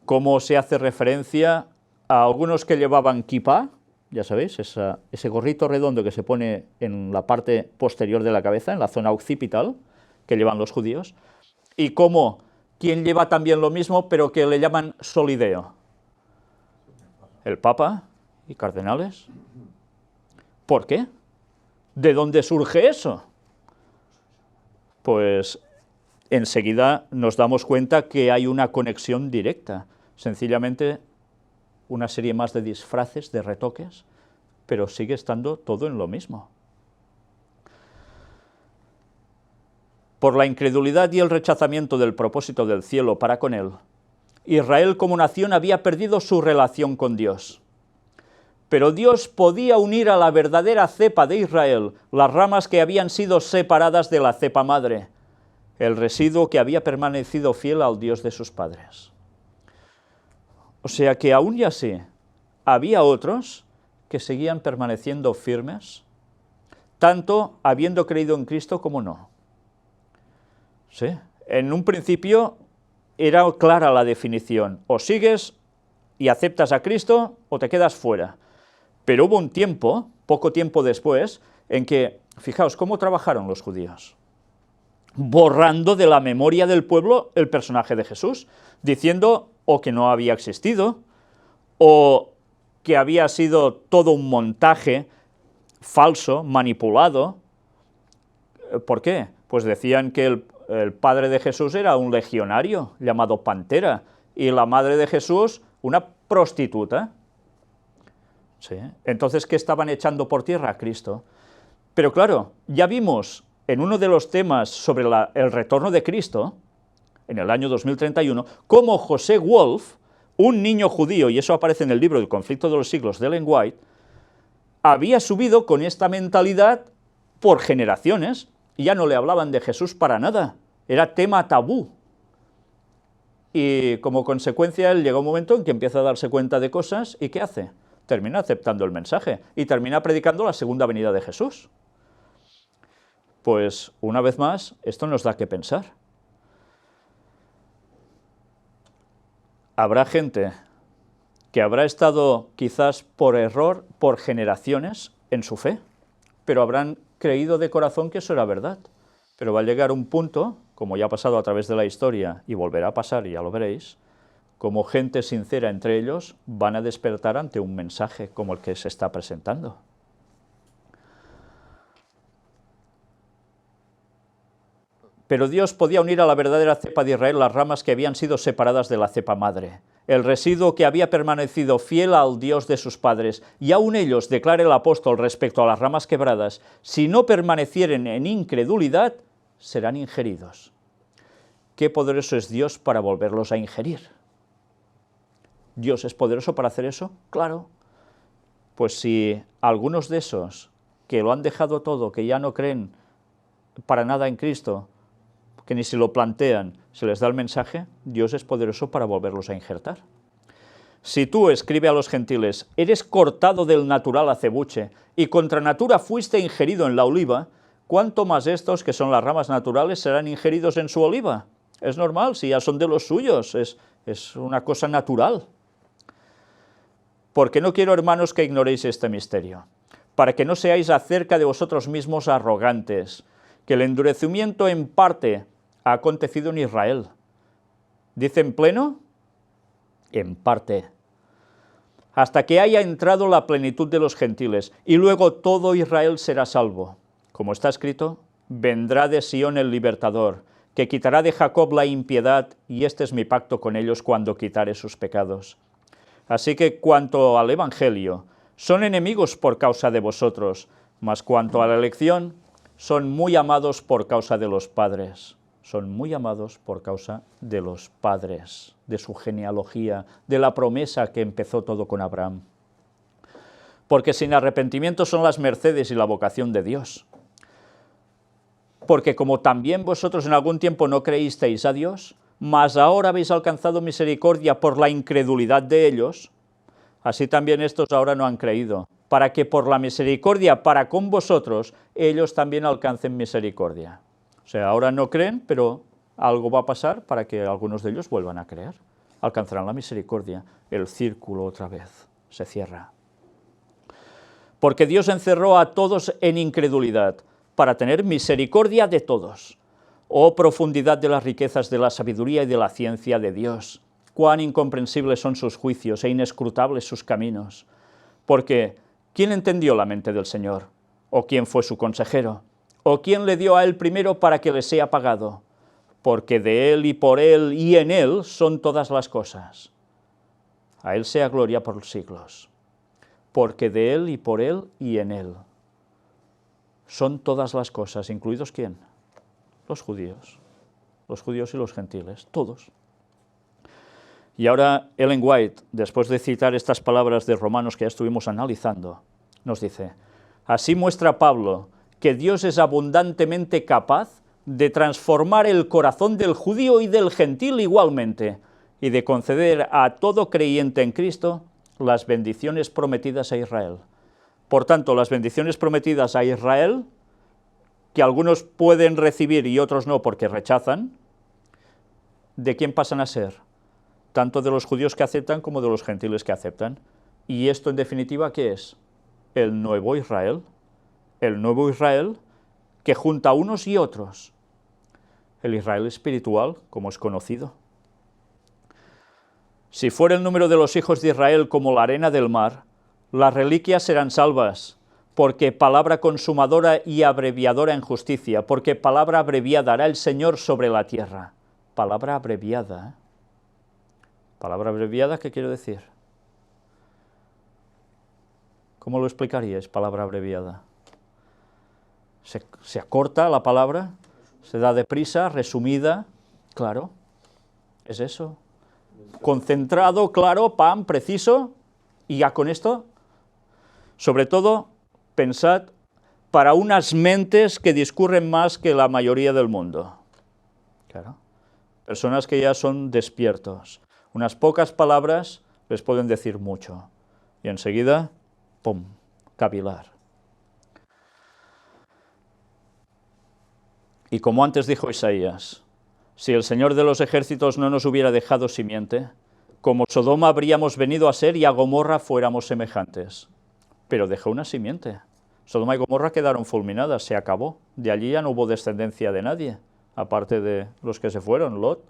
cómo se hace referencia a algunos que llevaban kipá, ya sabéis, ese gorrito redondo que se pone en la parte posterior de la cabeza, en la zona occipital, que llevan los judíos, y cómo quien lleva también lo mismo, pero que le llaman solideo. El Papa y cardenales. ¿Por qué? ¿De dónde surge eso? Pues enseguida nos damos cuenta que hay una conexión directa. Sencillamente una serie más de disfraces, de retoques, pero sigue estando todo en lo mismo. Por la incredulidad y el rechazamiento del propósito del cielo para con él, Israel como nación había perdido su relación con Dios. Pero Dios podía unir a la verdadera cepa de Israel las ramas que habían sido separadas de la cepa madre, el residuo que había permanecido fiel al Dios de sus padres. O sea que aún y así, había otros que seguían permaneciendo firmes, tanto habiendo creído en Cristo como no. Sí, en un principio era clara la definición, o sigues y aceptas a Cristo o te quedas fuera. Pero hubo un tiempo, poco tiempo después, en que, fijaos, ¿cómo trabajaron los judíos? Borrando de la memoria del pueblo el personaje de Jesús, diciendo o que no había existido, o que había sido todo un montaje falso, manipulado. ¿Por qué? Pues decían que el padre de Jesús era un legionario llamado Pantera, y la madre de Jesús una prostituta. Sí. Entonces, ¿qué estaban echando por tierra? A Cristo. Pero claro, ya vimos en uno de los temas sobre el retorno de Cristo, en el año 2031, cómo José Wolf, un niño judío, y eso aparece en el libro El conflicto de los siglos de Ellen White, había subido con esta mentalidad por generaciones, y ya no le hablaban de Jesús para nada, era tema tabú. Y como consecuencia él llega un momento en que empieza a darse cuenta de cosas, ¿y qué hace? Termina aceptando el mensaje y termina predicando la segunda venida de Jesús. Pues, una vez más, esto nos da que pensar. Habrá gente que habrá estado quizás por error, por generaciones, en su fe, pero habrán creído de corazón que eso era verdad. Pero va a llegar un punto, como ya ha pasado a través de la historia, y volverá a pasar, y ya lo veréis, como gente sincera entre ellos, van a despertar ante un mensaje como el que se está presentando. Pero Dios podía unir a la verdadera cepa de Israel las ramas que habían sido separadas de la cepa madre, el residuo que había permanecido fiel al Dios de sus padres, y aun ellos, declara el apóstol respecto a las ramas quebradas, si no permanecieren en incredulidad, serán ingeridos. Qué poderoso es Dios para volverlos a ingerir. ¿Dios es poderoso para hacer eso? Claro. Pues si algunos de esos que lo han dejado todo, que ya no creen para nada en Cristo, que ni se lo plantean, se les da el mensaje, Dios es poderoso para volverlos a injertar. Si tú, escribe a los gentiles, eres cortado del natural acebuche, y contra natura fuiste ingerido en la oliva, ¿cuánto más estos, que son las ramas naturales, serán ingeridos en su oliva? Es normal, si ya son de los suyos, es una cosa natural. Porque no quiero, hermanos, que ignoréis este misterio, para que no seáis acerca de vosotros mismos arrogantes, que el endurecimiento en parte ha acontecido en Israel. ¿Dice en pleno? En parte. Hasta que haya entrado la plenitud de los gentiles, y luego todo Israel será salvo. Como está escrito, vendrá de Sión el libertador, que quitará de Jacob la impiedad, y este es mi pacto con ellos cuando quitare sus pecados. Así que cuanto al Evangelio, son enemigos por causa de vosotros, mas cuanto a la elección, son muy amados por causa de los padres. Son muy amados por causa de los padres, de su genealogía, de la promesa que empezó todo con Abraham. Porque sin arrepentimiento son las mercedes y la vocación de Dios. Porque como también vosotros en algún tiempo no creísteis a Dios, mas ahora habéis alcanzado misericordia por la incredulidad de ellos, así también estos ahora no han creído, para que por la misericordia para con vosotros, ellos también alcancen misericordia. O sea, ahora no creen, pero algo va a pasar para que algunos de ellos vuelvan a creer. Alcanzarán la misericordia. El círculo otra vez se cierra. Porque Dios encerró a todos en incredulidad, para tener misericordia de todos. Oh profundidad de las riquezas de la sabiduría y de la ciencia de Dios, cuán incomprensibles son sus juicios e inescrutables sus caminos. Porque, ¿quién entendió la mente del Señor? ¿O quién fue su consejero? ¿O quién le dio a él primero para que le sea pagado? Porque de él y en él son todas las cosas. A él sea gloria por los siglos. Porque de él y en él son todas las cosas, ¿incluidos quién? Los judíos y los gentiles, todos. Y ahora Ellen White, después de citar estas palabras de Romanos que ya estuvimos analizando, nos dice, así muestra Pablo que Dios es abundantemente capaz de transformar el corazón del judío y del gentil igualmente, y de conceder a todo creyente en Cristo las bendiciones prometidas a Israel. Por tanto, las bendiciones prometidas a Israel, que algunos pueden recibir y otros no porque rechazan, ¿de quién pasan a ser? Tanto de los judíos que aceptan como de los gentiles que aceptan. Y esto, en definitiva, ¿qué es? El nuevo Israel. El nuevo Israel que junta a unos y otros. El Israel espiritual, como es conocido. Si fuera el número de los hijos de Israel como la arena del mar, las reliquias serán salvas, porque palabra consumadora y abreviadora en justicia, porque palabra abreviada hará el Señor sobre la tierra. Palabra abreviada, ¿eh? Palabra abreviada, ¿qué quiero decir? ¿Cómo lo explicaríais, palabra abreviada? Se acorta la palabra, se da deprisa, resumida, claro, es eso. Concentrado, claro, pam, preciso, y ya con esto, sobre todo, pensad, para unas mentes que discurren más que la mayoría del mundo. Claro, personas que ya son despiertos. Unas pocas palabras les pueden decir mucho. Y enseguida, ¡pum!, cavilar. Y como antes dijo Isaías, si el Señor de los ejércitos no nos hubiera dejado simiente, como Sodoma habríamos venido a ser y a Gomorra fuéramos semejantes. Pero dejó una simiente. Sodoma y Gomorra quedaron fulminadas, se acabó. De allí ya no hubo descendencia de nadie, aparte de los que se fueron, Lot.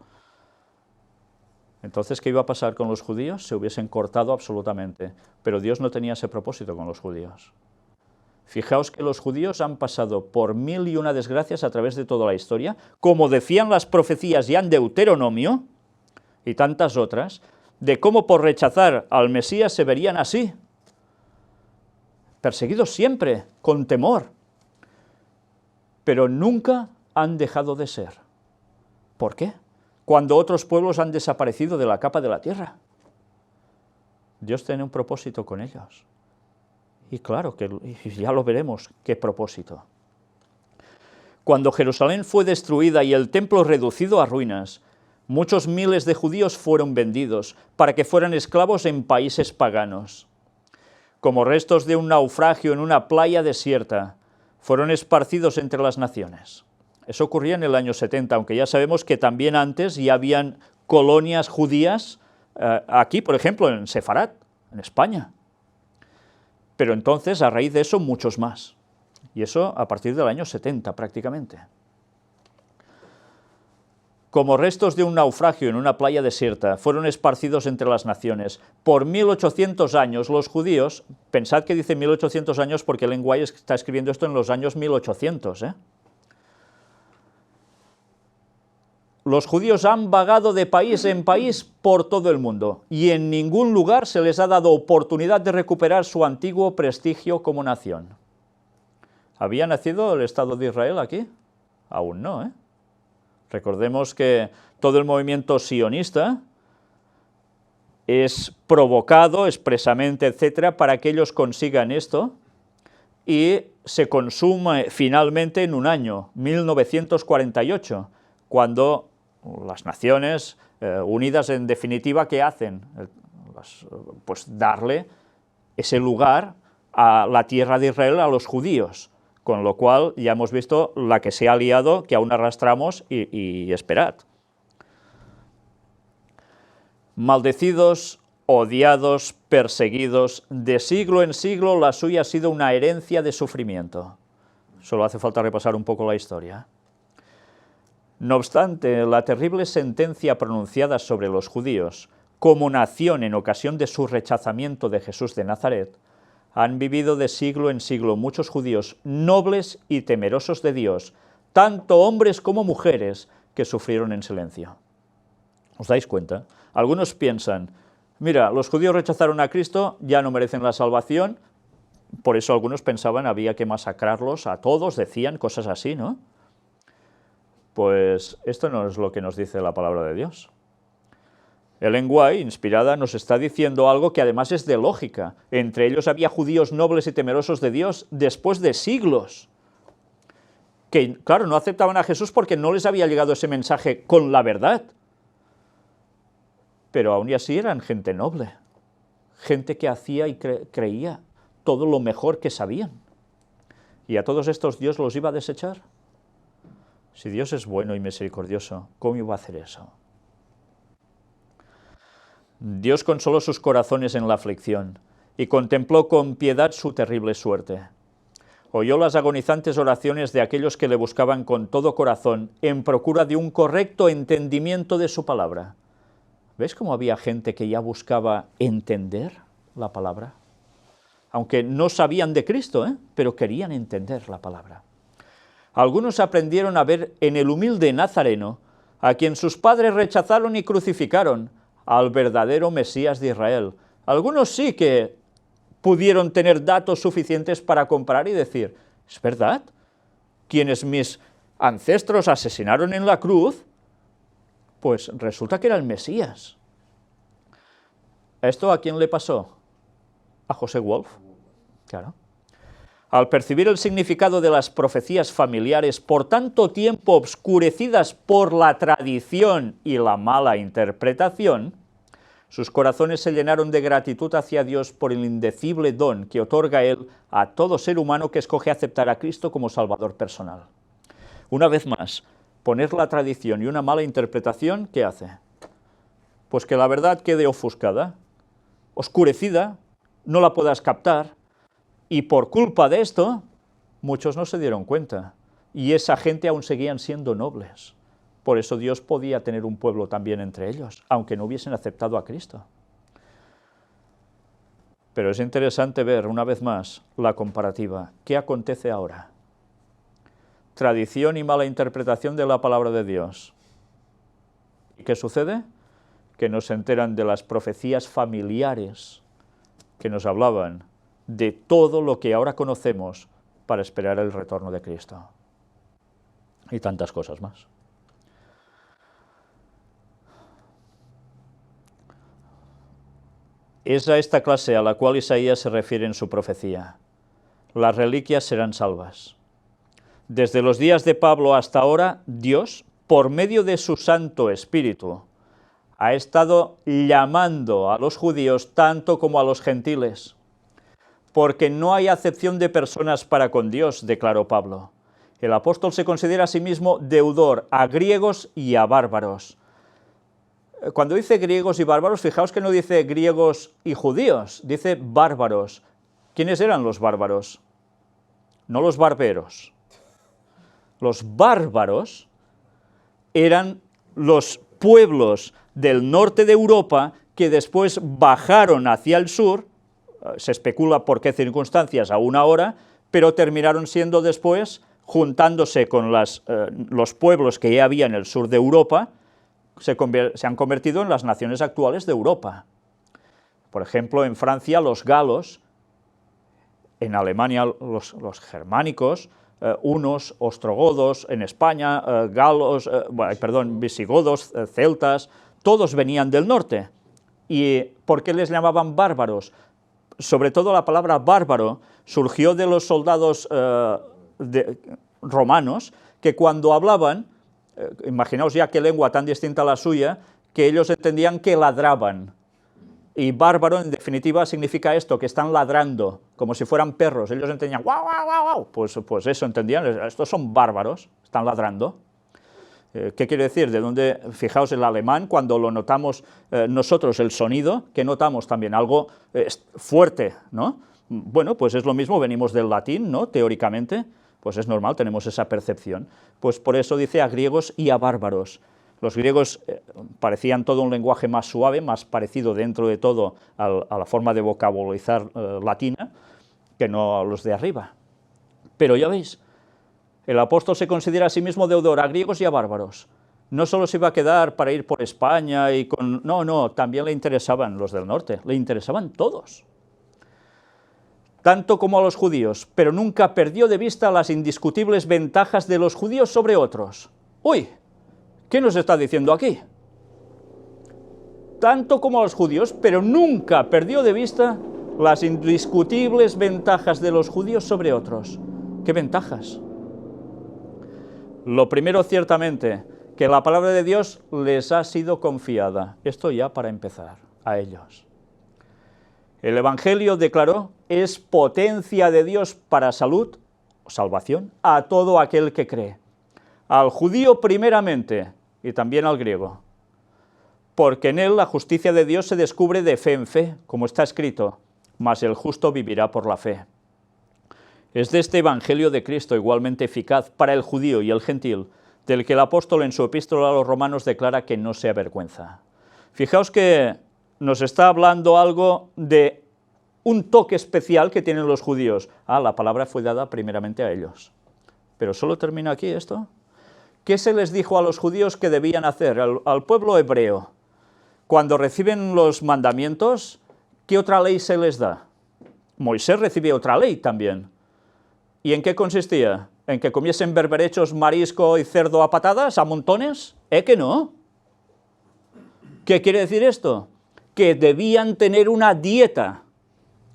Entonces, ¿qué iba a pasar con los judíos? Se hubiesen cortado absolutamente. Pero Dios no tenía ese propósito con los judíos. Fijaos que los judíos han pasado por 1001 desgracias a través de toda la historia, como decían las profecías ya en Deuteronomio, y tantas otras, de cómo por rechazar al Mesías se verían así, perseguidos siempre, con temor, pero nunca han dejado de ser. ¿Por qué? Cuando otros pueblos han desaparecido de la capa de la tierra. Dios tiene un propósito con ellos. Y claro, que ya lo veremos, qué propósito. Cuando Jerusalén fue destruida y el templo reducido a ruinas, muchos miles de judíos fueron vendidos para que fueran esclavos en países paganos. Como restos de un naufragio en una playa desierta, fueron esparcidos entre las naciones. Eso ocurría en el año 70, aunque ya sabemos que también antes ya habían colonias judías, aquí, por ejemplo, en Sefarat, en España. Pero entonces, a raíz de eso, muchos más. Y eso a partir del año 70, prácticamente. Como restos de un naufragio en una playa desierta, fueron esparcidos entre las naciones. Por 1800 años, los judíos, pensad que dice 1800 años porque Ellen White está escribiendo esto en los años 1800, ¿eh? Los judíos han vagado de país en país por todo el mundo y en ningún lugar se les ha dado oportunidad de recuperar su antiguo prestigio como nación. ¿Había nacido el Estado de Israel aquí? Aún no, ¿eh? Recordemos que todo el movimiento sionista es provocado expresamente, etcétera, para que ellos consigan esto, y se consume finalmente en un año, 1948, cuando las Naciones Unidas, en definitiva, ¿qué hacen? Pues darle ese lugar a la tierra de Israel a los judíos, con lo cual ya hemos visto la que se ha liado, que aún arrastramos, y esperad. Maldecidos, odiados, perseguidos, de siglo en siglo la suya ha sido una herencia de sufrimiento. Solo hace falta repasar un poco la historia. No obstante, la terrible sentencia pronunciada sobre los judíos, como nación en ocasión de su rechazamiento de Jesús de Nazaret, han vivido de siglo en siglo muchos judíos nobles y temerosos de Dios, tanto hombres como mujeres, que sufrieron en silencio. ¿Os dais cuenta? Algunos piensan, mira, los judíos rechazaron a Cristo, ya no merecen la salvación, por eso algunos pensaban había que masacrarlos a todos, decían cosas así, ¿no? Pues esto no es lo que nos dice la palabra de Dios. Ellen White, inspirada, nos está diciendo algo que además es de lógica. Entre ellos había judíos nobles y temerosos de Dios después de siglos, que, claro, no aceptaban a Jesús porque no les había llegado ese mensaje con la verdad. Pero aún y así eran gente noble, gente que hacía y creía todo lo mejor que sabían. ¿Y a todos estos Dios los iba a desechar? Si Dios es bueno y misericordioso, ¿cómo iba a hacer eso? Dios consoló sus corazones en la aflicción y contempló con piedad su terrible suerte. Oyó las agonizantes oraciones de aquellos que le buscaban con todo corazón en procura de un correcto entendimiento de su palabra. ¿Ves cómo había gente que ya buscaba entender la palabra? Aunque no sabían de Cristo, pero querían entender la palabra. Algunos aprendieron a ver en el humilde Nazareno, a quien sus padres rechazaron y crucificaron, al verdadero Mesías de Israel. Algunos sí que pudieron tener datos suficientes para comparar y decir, ¿es verdad? Quienes mis ancestros asesinaron en la cruz, pues resulta que era el Mesías. ¿Esto a quién le pasó? A José Wolf, claro. Al percibir el significado de las profecías familiares por tanto tiempo obscurecidas por la tradición y la mala interpretación, sus corazones se llenaron de gratitud hacia Dios por el indecible don que otorga Él a todo ser humano que escoge aceptar a Cristo como Salvador personal. Una vez más, poner la tradición y una mala interpretación, ¿qué hace? Pues que la verdad quede ofuscada, oscurecida, no la puedas captar, y por culpa de esto, muchos no se dieron cuenta, y esa gente aún seguían siendo nobles. Por eso Dios podía tener un pueblo también entre ellos, aunque no hubiesen aceptado a Cristo. Pero es interesante ver, una vez más, la comparativa. ¿Qué acontece ahora? Tradición y mala interpretación de la palabra de Dios. ¿Y qué sucede? Que nos enteran de las profecías familiares que nos hablaban de todo lo que ahora conocemos para esperar el retorno de Cristo. Y tantas cosas más. Es a esta clase a la cual Isaías se refiere en su profecía. Las reliquias serán salvas. Desde los días de Pablo hasta ahora, Dios, por medio de su Santo Espíritu, ha estado llamando a los judíos tanto como a los gentiles, porque no hay acepción de personas para con Dios, declaró Pablo. El apóstol se considera a sí mismo deudor a griegos y a bárbaros. Cuando dice griegos y bárbaros, fijaos que no dice griegos y judíos, dice bárbaros. ¿Quiénes eran los bárbaros? No los barberos. Los bárbaros eran los pueblos del norte de Europa que después bajaron hacia el sur, se especula por qué circunstancias aún ahora, pero terminaron siendo después, juntándose con los pueblos que ya había en el sur de Europa, se han convertido en las naciones actuales de Europa. Por ejemplo, en Francia los galos, en Alemania los germánicos, hunos, ostrogodos, en España galos, visigodos, celtas, todos venían del norte. ¿Y por qué les llamaban bárbaros? Sobre todo la palabra bárbaro surgió de los soldados romanos, que cuando hablaban, imaginaos ya qué lengua tan distinta a la suya, que ellos entendían que ladraban. Y bárbaro, en definitiva, significa esto, que están ladrando, como si fueran perros. Ellos entendían, guau, guau, guau, guau. Pues eso entendían, estos son bárbaros, están ladrando. ¿Qué quiere decir? De dónde, fijaos, el alemán, cuando lo notamos nosotros, el sonido, que notamos también algo fuerte, ¿no? Bueno, pues es lo mismo, venimos del latín, ¿no? Teóricamente, pues es normal, tenemos esa percepción. Pues por eso dice a griegos y a bárbaros. Los griegos parecían todo un lenguaje más suave, más parecido dentro de todo a la forma de vocabularizar latina, que no a los de arriba. Pero ya veis, el apóstol se considera a sí mismo deudor a griegos y a bárbaros. No solo se iba a quedar para ir por España y con... No, también le interesaban los del norte, le interesaban todos. Tanto como a los judíos, pero nunca perdió de vista las indiscutibles ventajas de los judíos sobre otros. ¡Uy! ¿Qué nos está diciendo aquí? Tanto como a los judíos, pero nunca perdió de vista las indiscutibles ventajas de los judíos sobre otros. ¿Qué ventajas? Lo primero, ciertamente, que la palabra de Dios les ha sido confiada. Esto ya para empezar, a ellos. El Evangelio, declaró, es potencia de Dios para salud, salvación, a todo aquel que cree. Al judío primeramente, y también al griego, porque en él la justicia de Dios se descubre de fe en fe, como está escrito, mas el justo vivirá por la fe. Es de este Evangelio de Cristo igualmente eficaz para el judío y el gentil, del que el apóstol en su epístola a los romanos declara que no se avergüenza. Fijaos que nos está hablando algo de un toque especial que tienen los judíos. La palabra fue dada primeramente a ellos. Pero solo termina aquí esto. ¿Qué se les dijo a los judíos que debían hacer? Al pueblo hebreo, cuando reciben los mandamientos, ¿qué otra ley se les da? Moisés recibe otra ley también. ¿Y en qué consistía? ¿En que comiesen berberechos, marisco y cerdo a patadas, a montones? Que no. ¿Qué quiere decir esto? Que debían tener una dieta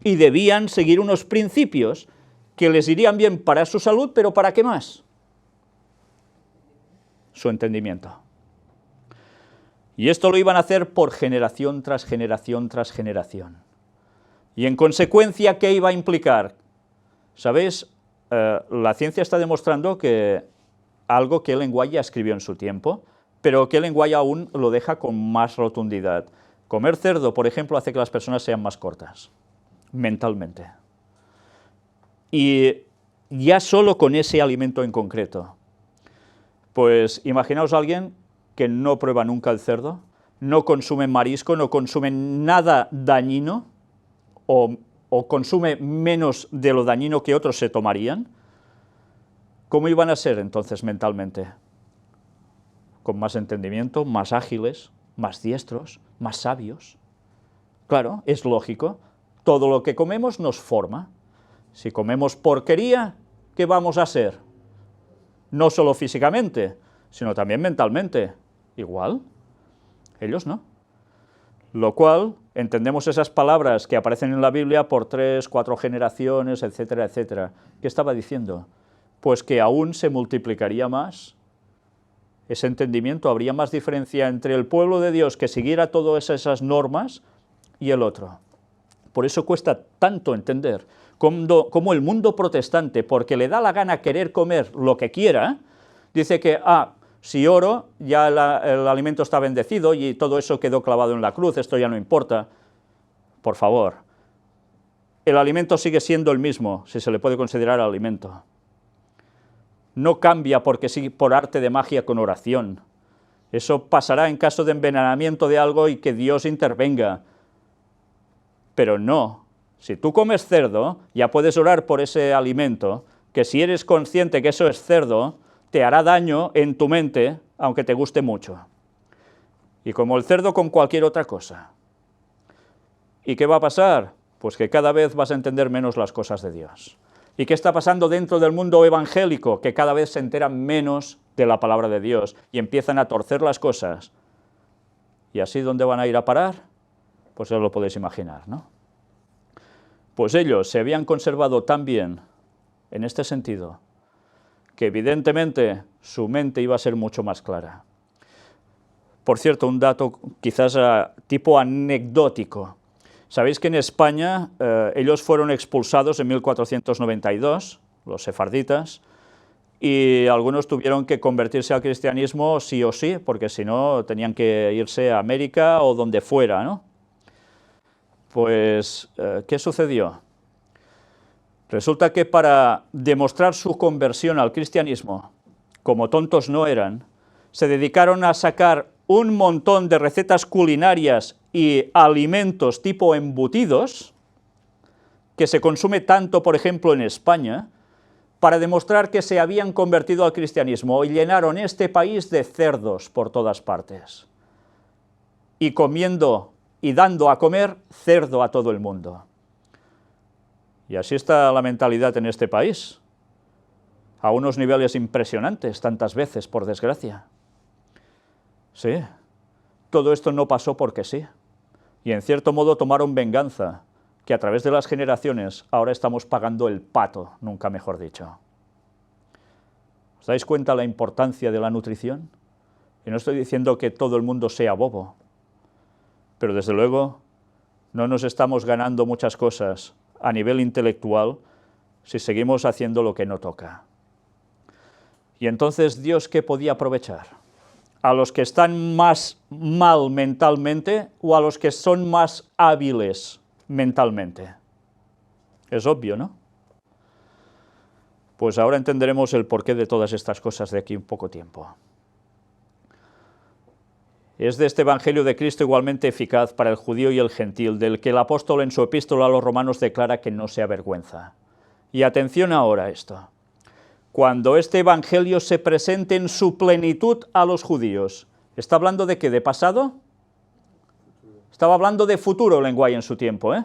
y debían seguir unos principios que les irían bien para su salud, pero ¿para qué más? Su entendimiento. Y esto lo iban a hacer por generación tras generación tras generación. Y en consecuencia, ¿qué iba a implicar? ¿Sabéis? La ciencia está demostrando que algo que Ellen White ya escribió en su tiempo, pero que Ellen White aún lo deja con más rotundidad. Comer cerdo, por ejemplo, hace que las personas sean más cortas, mentalmente. Y ya solo con ese alimento en concreto. Pues imaginaos a alguien que no prueba nunca el cerdo, no consume marisco, no consume nada dañino, o consume menos de lo dañino que otros se tomarían. ¿Cómo iban a ser entonces mentalmente? Con más entendimiento, más ágiles, más diestros, más sabios. Claro, es lógico, todo lo que comemos nos forma. Si comemos porquería, ¿qué vamos a ser? No solo físicamente, sino también mentalmente. Igual, ellos no. Lo cual, entendemos esas palabras que aparecen en la Biblia por 3, 4 generaciones, etcétera, etcétera. ¿Qué estaba diciendo? Pues que aún se multiplicaría más ese entendimiento, habría más diferencia entre el pueblo de Dios que siguiera todas esas normas y el otro. Por eso cuesta tanto entender cómo el mundo protestante, porque le da la gana querer comer lo que quiera, dice que, si oro, ya el alimento está bendecido y todo eso quedó clavado en la cruz, esto ya no importa. Por favor, el alimento sigue siendo el mismo, si se le puede considerar alimento. No cambia porque sí, por arte de magia con oración. Eso pasará en caso de envenenamiento de algo y que Dios intervenga. Pero no, si tú comes cerdo, ya puedes orar por ese alimento, que si eres consciente que eso es cerdo, te hará daño en tu mente, aunque te guste mucho. Y como el cerdo con cualquier otra cosa. ¿Y qué va a pasar? Pues que cada vez vas a entender menos las cosas de Dios. ¿Y qué está pasando dentro del mundo evangélico? Que cada vez se enteran menos de la palabra de Dios y empiezan a torcer las cosas. ¿Y así dónde van a ir a parar? Pues ya lo podéis imaginar, ¿no? Pues ellos se habían conservado tan bien en este sentido, que evidentemente su mente iba a ser mucho más clara. Por cierto, un dato quizás tipo anecdótico. Sabéis que en España ellos fueron expulsados en 1492, los sefarditas, y algunos tuvieron que convertirse al cristianismo sí o sí, porque si no tenían que irse a América o donde fuera, ¿no? Pues, ¿qué sucedió? Resulta que para demostrar su conversión al cristianismo, como tontos no eran, se dedicaron a sacar un montón de recetas culinarias y alimentos tipo embutidos, que se consume tanto, por ejemplo, en España, para demostrar que se habían convertido al cristianismo, y llenaron este país de cerdos por todas partes, y comiendo y dando a comer cerdo a todo el mundo. Y así está la mentalidad en este país, a unos niveles impresionantes, tantas veces, por desgracia. Sí, todo esto no pasó porque sí, y en cierto modo tomaron venganza, que a través de las generaciones ahora estamos pagando el pato, nunca mejor dicho. ¿Os dais cuenta la importancia de la nutrición? Y no estoy diciendo que todo el mundo sea bobo, pero desde luego no nos estamos ganando muchas cosas a nivel intelectual si seguimos haciendo lo que no toca. Y entonces, ¿Dios qué podía aprovechar? ¿A los que están más mal mentalmente o a los que son más hábiles mentalmente? Es obvio, ¿no? Pues ahora entenderemos el porqué de todas estas cosas de aquí un poco tiempo. Es de este Evangelio de Cristo igualmente eficaz para el judío y el gentil, del que el apóstol en su epístola a los romanos declara que no se avergüenza. Y atención ahora a esto. Cuando este Evangelio se presente en su plenitud a los judíos, ¿está hablando de qué? ¿De pasado? Estaba hablando de futuro lenguaje en su tiempo, ¿eh?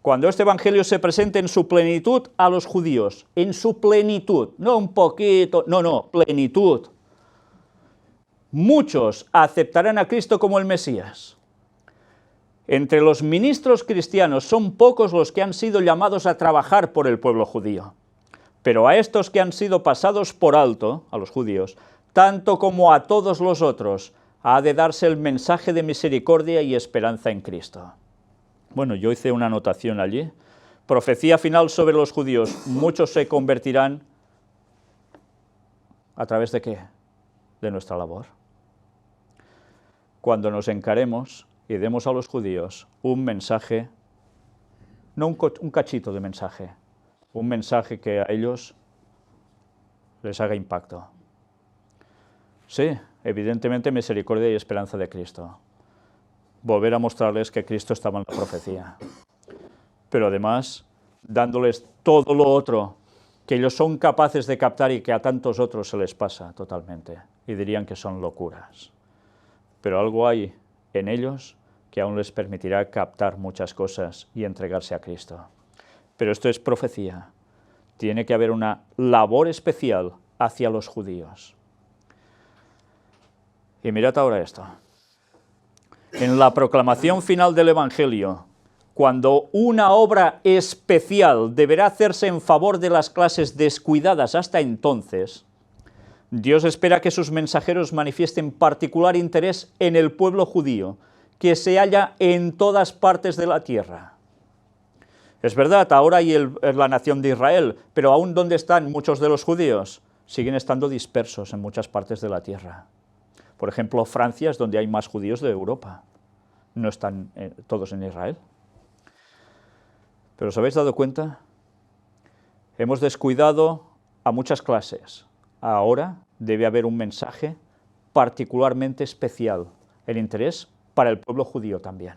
Cuando este Evangelio se presente en su plenitud a los judíos, en su plenitud, no un poquito, no, plenitud. Muchos aceptarán a Cristo como el Mesías. Entre los ministros cristianos son pocos los que han sido llamados a trabajar por el pueblo judío, pero a estos que han sido pasados por alto, a los judíos, tanto como a todos los otros, ha de darse el mensaje de misericordia y esperanza en Cristo. Bueno, yo hice una anotación allí. Profecía final sobre los judíos. Muchos se convertirán ¿a través de qué? De nuestra labor. Cuando nos encaremos y demos a los judíos un mensaje, no un cachito de mensaje, un mensaje que a ellos les haga impacto. Sí, evidentemente misericordia y esperanza de Cristo. Volver a mostrarles que Cristo estaba en la profecía. Pero además, dándoles todo lo otro que ellos son capaces de captar y que a tantos otros se les pasa totalmente. Y dirían que son locuras. Pero algo hay en ellos que aún les permitirá captar muchas cosas y entregarse a Cristo. Pero esto es profecía. Tiene que haber una labor especial hacia los judíos. Y mirad ahora esto. En la proclamación final del Evangelio, cuando una obra especial deberá hacerse en favor de las clases descuidadas hasta entonces, Dios espera que sus mensajeros manifiesten particular interés en el pueblo judío, que se halla en todas partes de la tierra. Es verdad, ahora hay la nación de Israel, pero aún donde están muchos de los judíos, siguen estando dispersos en muchas partes de la tierra. Por ejemplo, Francia es donde hay más judíos de Europa. No están todos en Israel. Pero ¿os habéis dado cuenta? Hemos descuidado a muchas clases. Ahora debe haber un mensaje particularmente especial, el interés para el pueblo judío también.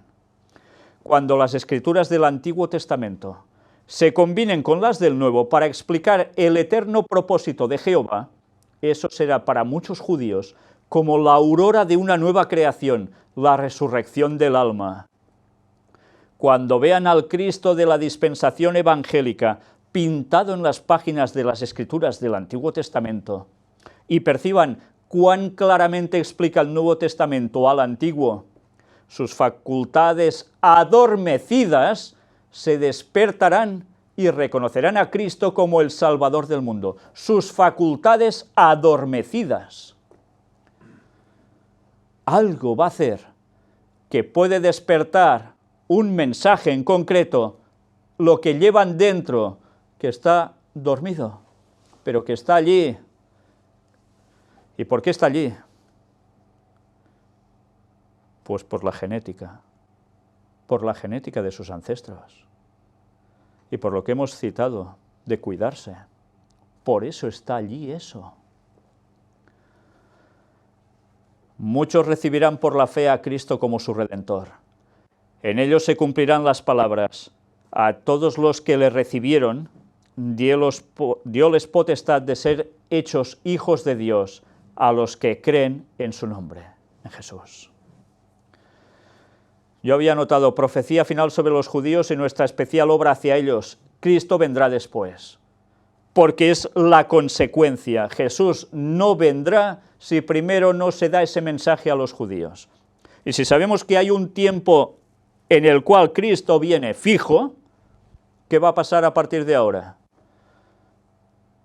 Cuando las escrituras del Antiguo Testamento se combinen con las del Nuevo para explicar el eterno propósito de Jehová, eso será para muchos judíos como la aurora de una nueva creación, la resurrección del alma. Cuando vean al Cristo de la dispensación evangélica pintado en las páginas de las Escrituras del Antiguo Testamento y perciban cuán claramente explica el Nuevo Testamento al Antiguo, sus facultades adormecidas se despertarán y reconocerán a Cristo como el Salvador del mundo. Sus facultades adormecidas. Algo va a hacer que puede despertar un mensaje en concreto, lo que llevan dentro, que está dormido, pero que está allí. ¿Y por qué está allí? Pues por la genética de sus ancestros, y por lo que hemos citado, de cuidarse. Por eso está allí eso. Muchos recibirán por la fe a Cristo como su Redentor. En ellos se cumplirán las palabras: a todos los que le recibieron, dióles potestad de ser hechos hijos de Dios, a los que creen en su nombre, en Jesús. Yo había anotado profecía final sobre los judíos y nuestra especial obra hacia ellos. Cristo vendrá después, porque es la consecuencia. Jesús no vendrá si primero no se da ese mensaje a los judíos. Y si sabemos que hay un tiempo en el cual Cristo viene fijo, ¿qué va a pasar a partir de ahora?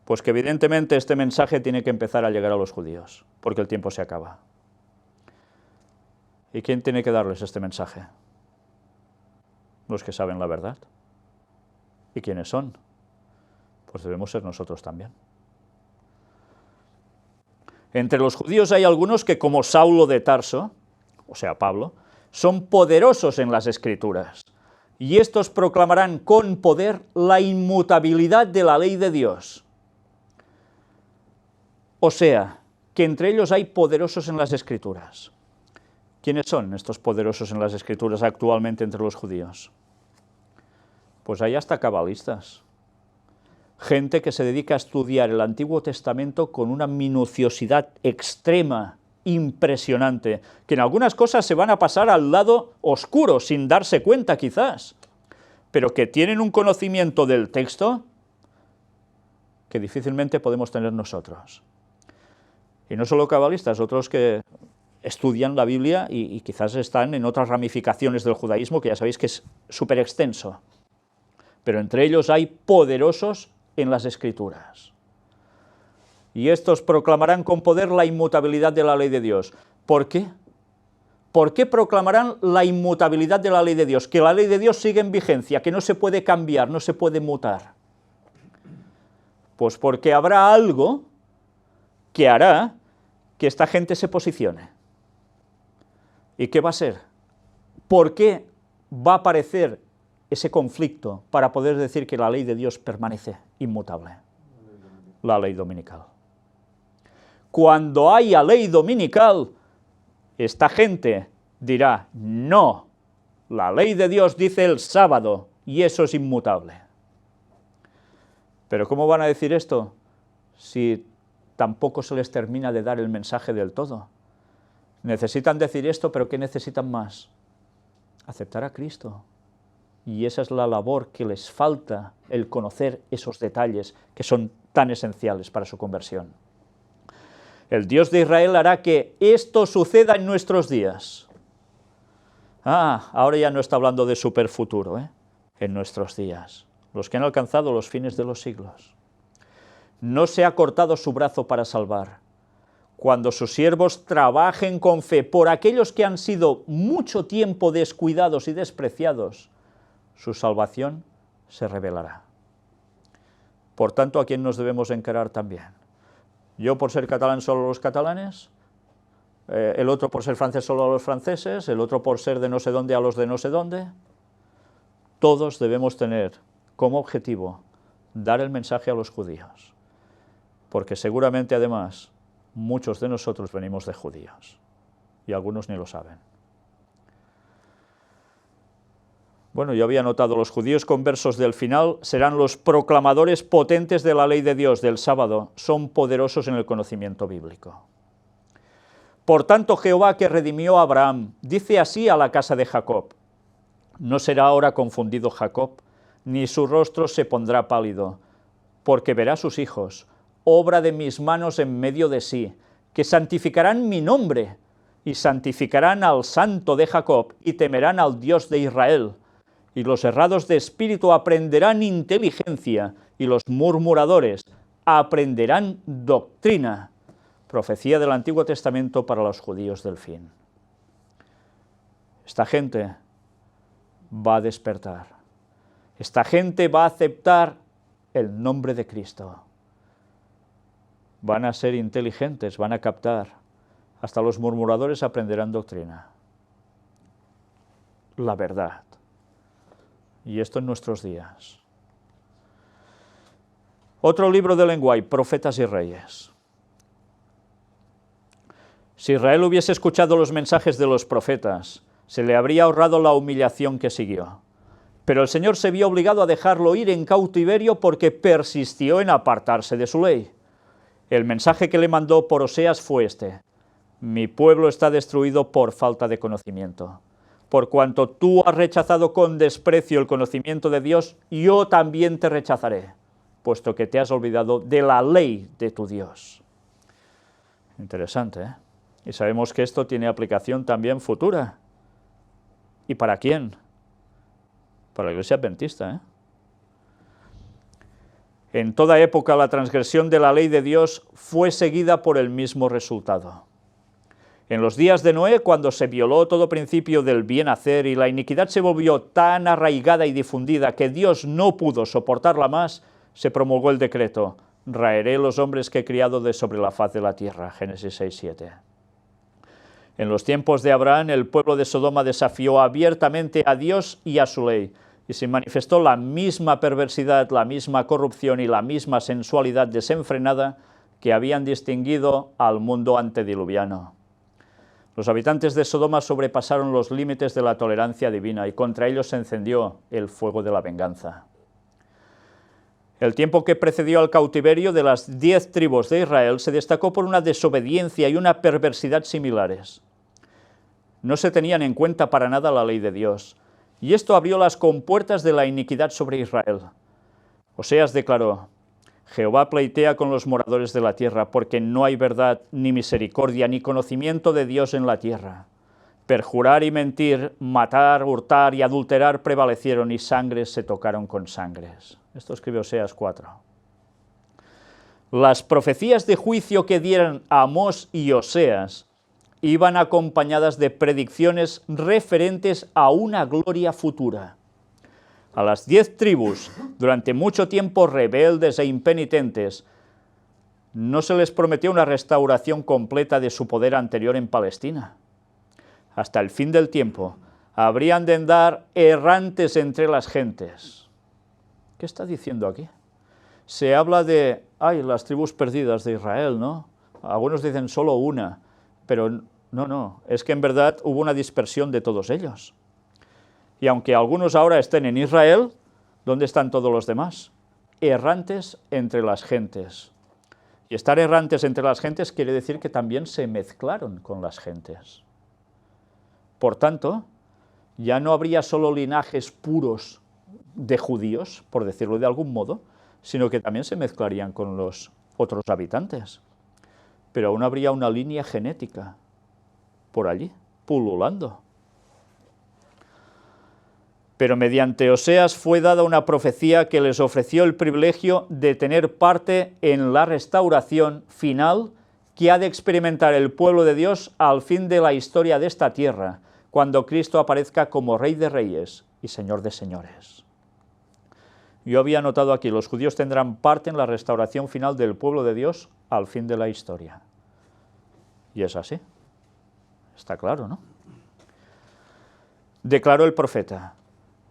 Pues que evidentemente este mensaje tiene que empezar a llegar a los judíos, porque el tiempo se acaba. ¿Y quién tiene que darles este mensaje? Los que saben la verdad. ¿Y quiénes son? Pues debemos ser nosotros también. Entre los judíos hay algunos que, como Saulo de Tarso, o sea, Pablo, son poderosos en las Escrituras, y estos proclamarán con poder la inmutabilidad de la ley de Dios. O sea, que entre ellos hay poderosos en las Escrituras. ¿Quiénes son estos poderosos en las Escrituras actualmente entre los judíos? Pues hay hasta cabalistas. Gente que se dedica a estudiar el Antiguo Testamento con una minuciosidad extrema, impresionante, que en algunas cosas se van a pasar al lado oscuro, sin darse cuenta quizás, pero que tienen un conocimiento del texto que difícilmente podemos tener nosotros. Y no solo cabalistas, otros que estudian la Biblia y quizás están en otras ramificaciones del judaísmo, que ya sabéis que es súper extenso. Pero entre ellos hay poderosos en las Escrituras. Y estos proclamarán con poder la inmutabilidad de la ley de Dios. ¿Por qué? ¿Por qué proclamarán la inmutabilidad de la ley de Dios? Que la ley de Dios sigue en vigencia, que no se puede cambiar, no se puede mutar. Pues porque habrá algo que hará que esta gente se posicione. ¿Y qué va a ser? ¿Por qué va a aparecer ese conflicto para poder decir que la ley de Dios permanece inmutable? La ley dominical. Cuando haya ley dominical, esta gente dirá: no, la ley de Dios dice el sábado y eso es inmutable. Pero ¿cómo van a decir esto si tampoco se les termina de dar el mensaje del todo? Necesitan decir esto, pero ¿qué necesitan más? Aceptar a Cristo. Y esa es la labor que les falta, el conocer esos detalles que son tan esenciales para su conversión. El Dios de Israel hará que esto suceda en nuestros días. Ahora ya no está hablando de superfuturo, en nuestros días, los que han alcanzado los fines de los siglos. No se ha cortado su brazo para salvar. Cuando sus siervos trabajen con fe por aquellos que han sido mucho tiempo descuidados y despreciados, su salvación se revelará. Por tanto, ¿a quién nos debemos encarar también? Yo por ser catalán solo a los catalanes, el otro por ser francés solo a los franceses, el otro por ser de no sé dónde a los de no sé dónde. Todos debemos tener como objetivo dar el mensaje a los judíos, porque seguramente además muchos de nosotros venimos de judíos y algunos ni lo saben. Bueno, yo había notado, los judíos conversos del final serán los proclamadores potentes de la ley de Dios del sábado, son poderosos en el conocimiento bíblico. Por tanto, Jehová, que redimió a Abraham, dice así a la casa de Jacob: no será ahora confundido Jacob, ni su rostro se pondrá pálido, porque verá sus hijos, obra de mis manos en medio de sí, que santificarán mi nombre, y santificarán al Santo de Jacob, y temerán al Dios de Israel. Y los errados de espíritu aprenderán inteligencia, y los murmuradores aprenderán doctrina. Profecía del Antiguo Testamento para los judíos del fin. Esta gente va a despertar. Esta gente va a aceptar el nombre de Cristo. Van a ser inteligentes, van a captar. Hasta los murmuradores aprenderán doctrina. La verdad. Y esto en nuestros días. Otro libro de lenguaje, Profetas y Reyes. Si Israel hubiese escuchado los mensajes de los profetas, se le habría ahorrado la humillación que siguió. Pero el Señor se vio obligado a dejarlo ir en cautiverio porque persistió en apartarse de su ley. El mensaje que le mandó por Oseas fue este: mi pueblo está destruido por falta de conocimiento. Por cuanto tú has rechazado con desprecio el conocimiento de Dios, yo también te rechazaré, puesto que te has olvidado de la ley de tu Dios. Interesante, ¿eh? Y sabemos que esto tiene aplicación también futura. ¿Y para quién? Para la Iglesia Adventista, ¿eh? En toda época la transgresión de la ley de Dios fue seguida por el mismo resultado. En los días de Noé, cuando se violó todo principio del bien hacer y la iniquidad se volvió tan arraigada y difundida que Dios no pudo soportarla más, se promulgó el decreto: raeré los hombres que he criado de sobre la faz de la tierra. Génesis 6:7. En los tiempos de Abraham, el pueblo de Sodoma desafió abiertamente a Dios y a su ley, y se manifestó la misma perversidad, la misma corrupción y la misma sensualidad desenfrenada que habían distinguido al mundo antediluviano. Los habitantes de Sodoma sobrepasaron los límites de la tolerancia divina y contra ellos se encendió el fuego de la venganza. El tiempo que precedió al cautiverio de las 10 tribus de Israel se destacó por una desobediencia y una perversidad similares. No se tenían en cuenta para nada la ley de Dios, y esto abrió las compuertas de la iniquidad sobre Israel. Oseas declaró: Jehová pleitea con los moradores de la tierra, porque no hay verdad, ni misericordia, ni conocimiento de Dios en la tierra. Perjurar y mentir, matar, hurtar y adulterar prevalecieron, y sangres se tocaron con sangres. Esto escribe Oseas 4. Las profecías de juicio que dieran Amós y Oseas iban acompañadas de predicciones referentes a una gloria futura. A las 10 tribus, durante mucho tiempo rebeldes e impenitentes, no se les prometió una restauración completa de su poder anterior en Palestina. Hasta el fin del tiempo, habrían de andar errantes entre las gentes. ¿Qué está diciendo aquí? Se habla de, las tribus perdidas de Israel, ¿no? Algunos dicen solo una, pero no, es que en verdad hubo una dispersión de todos ellos. Y aunque algunos ahora estén en Israel, ¿dónde están todos los demás? Errantes entre las gentes. Y estar errantes entre las gentes quiere decir que también se mezclaron con las gentes. Por tanto, ya no habría solo linajes puros de judíos, por decirlo de algún modo, sino que también se mezclarían con los otros habitantes. Pero aún habría una línea genética por allí, pululando. Pero mediante Oseas fue dada una profecía que les ofreció el privilegio de tener parte en la restauración final que ha de experimentar el pueblo de Dios al fin de la historia de esta tierra, cuando Cristo aparezca como Rey de Reyes y Señor de Señores. Yo había notado aquí, los judíos tendrán parte en la restauración final del pueblo de Dios al fin de la historia. Y es así. Está claro, ¿no? Declaró el profeta: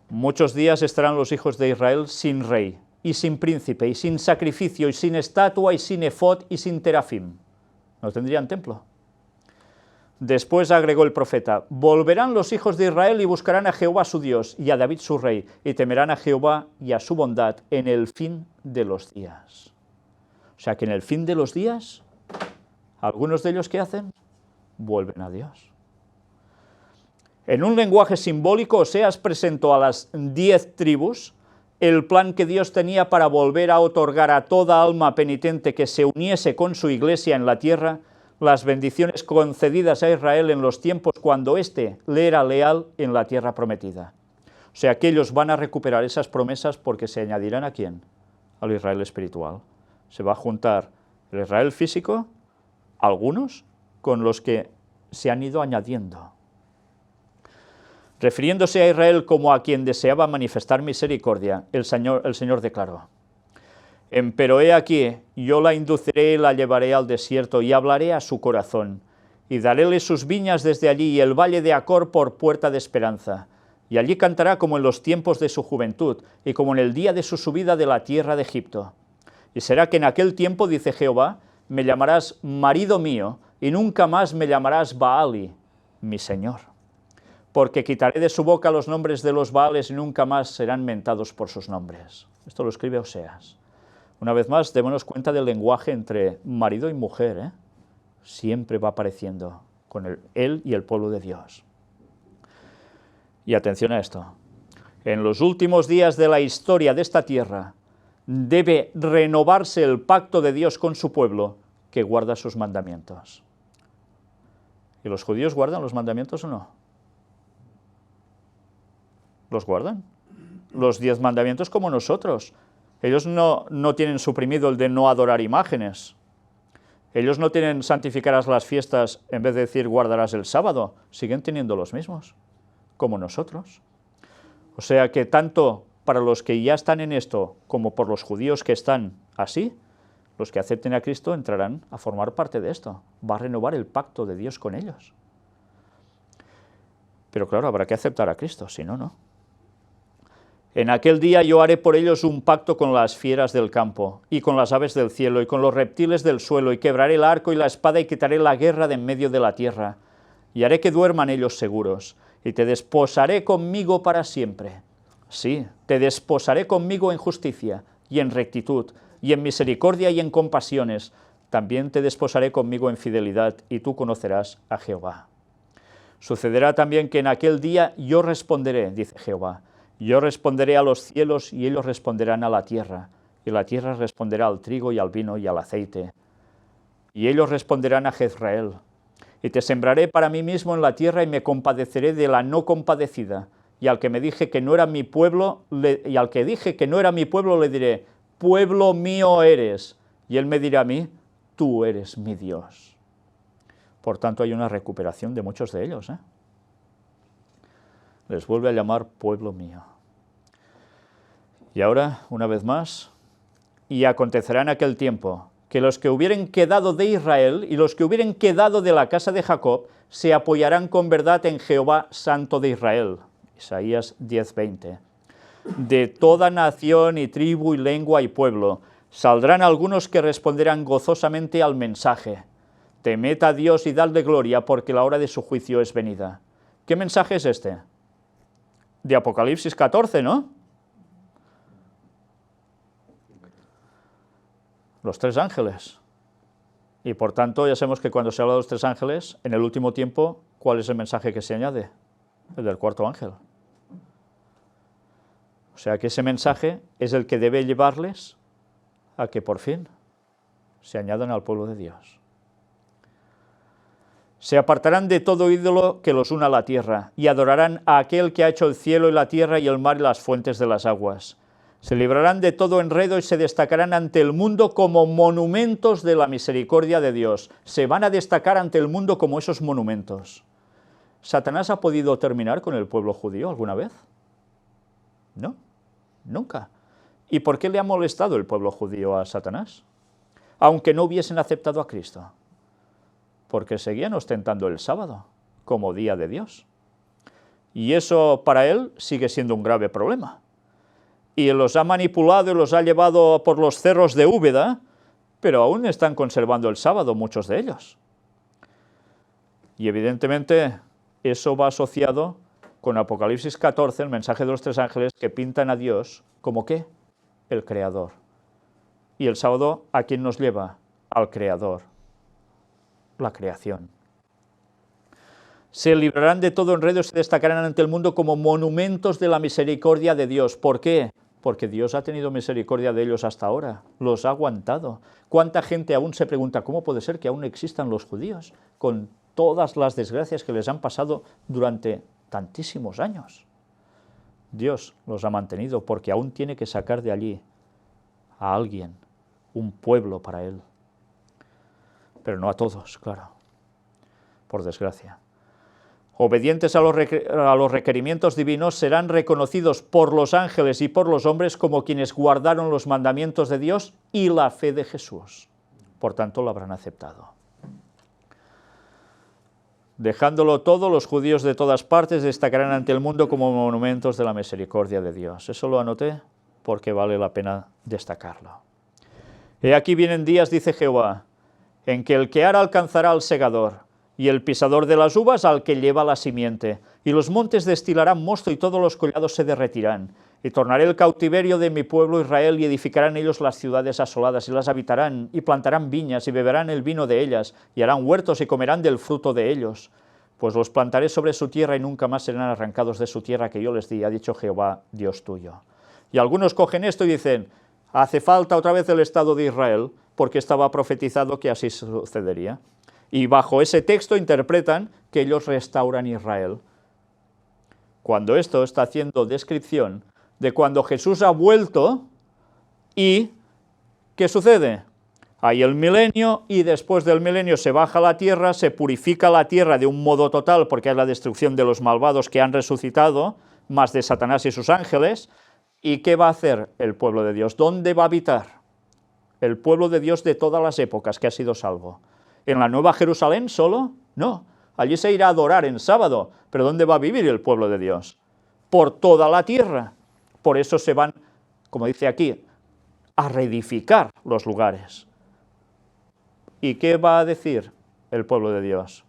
muchos días estarán los hijos de Israel sin rey, y sin príncipe, y sin sacrificio, y sin estatua, y sin efod, y sin terafim. No tendrían templo. Después agregó el profeta: volverán los hijos de Israel y buscarán a Jehová su Dios, y a David su rey, y temerán a Jehová y a su bondad en el fin de los días. O sea que en el fin de los días, algunos de ellos, ¿qué hacen? Vuelven a Dios. En un lenguaje simbólico, Oseas presentó a las 10 tribus el plan que Dios tenía para volver a otorgar a toda alma penitente que se uniese con su iglesia en la tierra las bendiciones concedidas a Israel en los tiempos cuando éste le era leal en la tierra prometida. O sea que ellos van a recuperar esas promesas porque se añadirán ¿a quién? Al Israel espiritual. Se va a juntar el Israel físico, algunos, con los que se han ido añadiendo. Refiriéndose a Israel como a quien deseaba manifestar misericordia, el Señor declaró: Empero he aquí, yo la induciré y la llevaré al desierto, y hablaré a su corazón, y daréle sus viñas desde allí, y el valle de Acor por puerta de esperanza. Y allí cantará como en los tiempos de su juventud, y como en el día de su subida de la tierra de Egipto. Y será que en aquel tiempo, dice Jehová, me llamarás marido mío, y nunca más me llamarás Baali, mi Señor. Porque quitaré de su boca los nombres de los Baales, y nunca más serán mentados por sus nombres. Esto lo escribe Oseas. Una vez más, démonos cuenta del lenguaje entre marido y mujer, siempre va apareciendo con él y el pueblo de Dios. Y atención a esto, en los últimos días de la historia de esta tierra, debe renovarse el pacto de Dios con su pueblo, que guarda sus mandamientos. ¿Y los judíos guardan los mandamientos o no? ¿Los guardan? Los 10 mandamientos como nosotros. Ellos no tienen suprimido el de no adorar imágenes. Ellos no tienen santificarás las fiestas en vez de decir guardarás el sábado. Siguen teniendo los mismos, como nosotros. O sea que tanto para los que ya están en esto, como por los judíos que están así, los que acepten a Cristo entrarán a formar parte de esto. Va a renovar el pacto de Dios con ellos. Pero claro, habrá que aceptar a Cristo, si no, no. En aquel día yo haré por ellos un pacto con las fieras del campo, y con las aves del cielo, y con los reptiles del suelo, y quebraré el arco y la espada, y quitaré la guerra de en medio de la tierra, y haré que duerman ellos seguros, y te desposaré conmigo para siempre. Sí, te desposaré conmigo en justicia, y en rectitud, y en misericordia y en compasiones. También te desposaré conmigo en fidelidad, y tú conocerás a Jehová. Sucederá también que en aquel día yo responderé, dice Jehová. Yo responderé a los cielos, y ellos responderán a la tierra, y la tierra responderá al trigo y al vino y al aceite. Y ellos responderán a Jezreel. Y te sembraré para mí mismo en la tierra, y me compadeceré de la no compadecida. Y al que me dije que no era mi pueblo, y al que dije que no era mi pueblo, le diré: pueblo mío eres. Y él me dirá a mí: tú eres mi Dios. Por tanto, hay una recuperación de muchos de ellos, Les vuelve a llamar pueblo mío. Y ahora, una vez más, y acontecerá en aquel tiempo que los que hubieren quedado de Israel y los que hubieren quedado de la casa de Jacob se apoyarán con verdad en Jehová Santo de Israel. Isaías 10:20. De toda nación y tribu y lengua y pueblo saldrán algunos que responderán gozosamente al mensaje. Temed a Dios y dadle gloria, porque la hora de su juicio es venida. ¿Qué mensaje es este? De Apocalipsis 14, ¿no? Los 3 ángeles. Y por tanto, ya sabemos que cuando se habla de los 3 ángeles, en el último tiempo, ¿cuál es el mensaje que se añade? El del 4.º ángel. O sea que ese mensaje es el que debe llevarles a que por fin se añadan al pueblo de Dios. Se apartarán de todo ídolo que los una a la tierra, y adorarán a aquel que ha hecho el cielo y la tierra y el mar y las fuentes de las aguas. Se librarán de todo enredo y se destacarán ante el mundo como monumentos de la misericordia de Dios. Se van a destacar ante el mundo como esos monumentos. ¿Satanás ha podido terminar con el pueblo judío alguna vez? No, nunca. ¿Y por qué le ha molestado el pueblo judío a Satanás? Aunque no hubiesen aceptado a Cristo. Porque seguían ostentando el sábado como día de Dios. Y eso para él sigue siendo un grave problema. Y los ha manipulado y los ha llevado por los cerros de Úbeda, pero aún están conservando el sábado muchos de ellos. Y evidentemente eso va asociado con Apocalipsis 14, el mensaje de los 3 ángeles que pintan a Dios como ¿qué? El Creador. Y el sábado, ¿a quién nos lleva? Al Creador. La creación. Se librarán de todo enredo y se destacarán ante el mundo como monumentos de la misericordia de Dios. ¿Por qué? porque Dios ha tenido misericordia de ellos hasta ahora, los ha aguantado. ¿Cuánta gente aún se pregunta cómo puede ser que aún existan los judíos con todas las desgracias que les han pasado durante tantísimos años? Dios los ha mantenido porque aún tiene que sacar de allí a alguien, un pueblo para Él. Pero no a todos, claro, por desgracia. Obedientes a los requerimientos divinos, serán reconocidos por los ángeles y por los hombres como quienes guardaron los mandamientos de Dios y la fe de Jesús. Por tanto, lo habrán aceptado. Dejándolo todo, los judíos de todas partes destacarán ante el mundo como monumentos de la misericordia de Dios. Eso lo anoté porque vale la pena destacarlo. He aquí vienen días, dice Jehová, en que el que ara alcanzará al segador, y el pisador de las uvas al que lleva la simiente, y los montes destilarán mosto y todos los collados se derretirán, y tornaré el cautiverio de mi pueblo Israel, y edificarán ellos las ciudades asoladas, y las habitarán, y plantarán viñas, y beberán el vino de ellas, y harán huertos, y comerán del fruto de ellos, pues los plantaré sobre su tierra, y nunca más serán arrancados de su tierra que yo les di, ha dicho Jehová, Dios tuyo. Y algunos cogen esto y dicen, hace falta otra vez el Estado de Israel, porque estaba profetizado que así sucedería. Y bajo ese texto interpretan que ellos restauran Israel, cuando esto está haciendo descripción de cuando Jesús ha vuelto y ¿qué sucede? Hay el milenio y después del milenio se baja la tierra, se purifica la tierra de un modo total porque es la destrucción de los malvados que han resucitado, más de Satanás y sus ángeles. ¿Y qué va a hacer el pueblo de Dios? ¿Dónde va a habitar? El pueblo de Dios de todas las épocas que ha sido salvo. ¿En la Nueva Jerusalén solo? No, allí se irá a adorar en sábado, pero ¿dónde va a vivir el pueblo de Dios? Por toda la tierra. Por eso se van, como dice aquí, a reedificar los lugares. ¿Y qué va a decir el pueblo de Dios?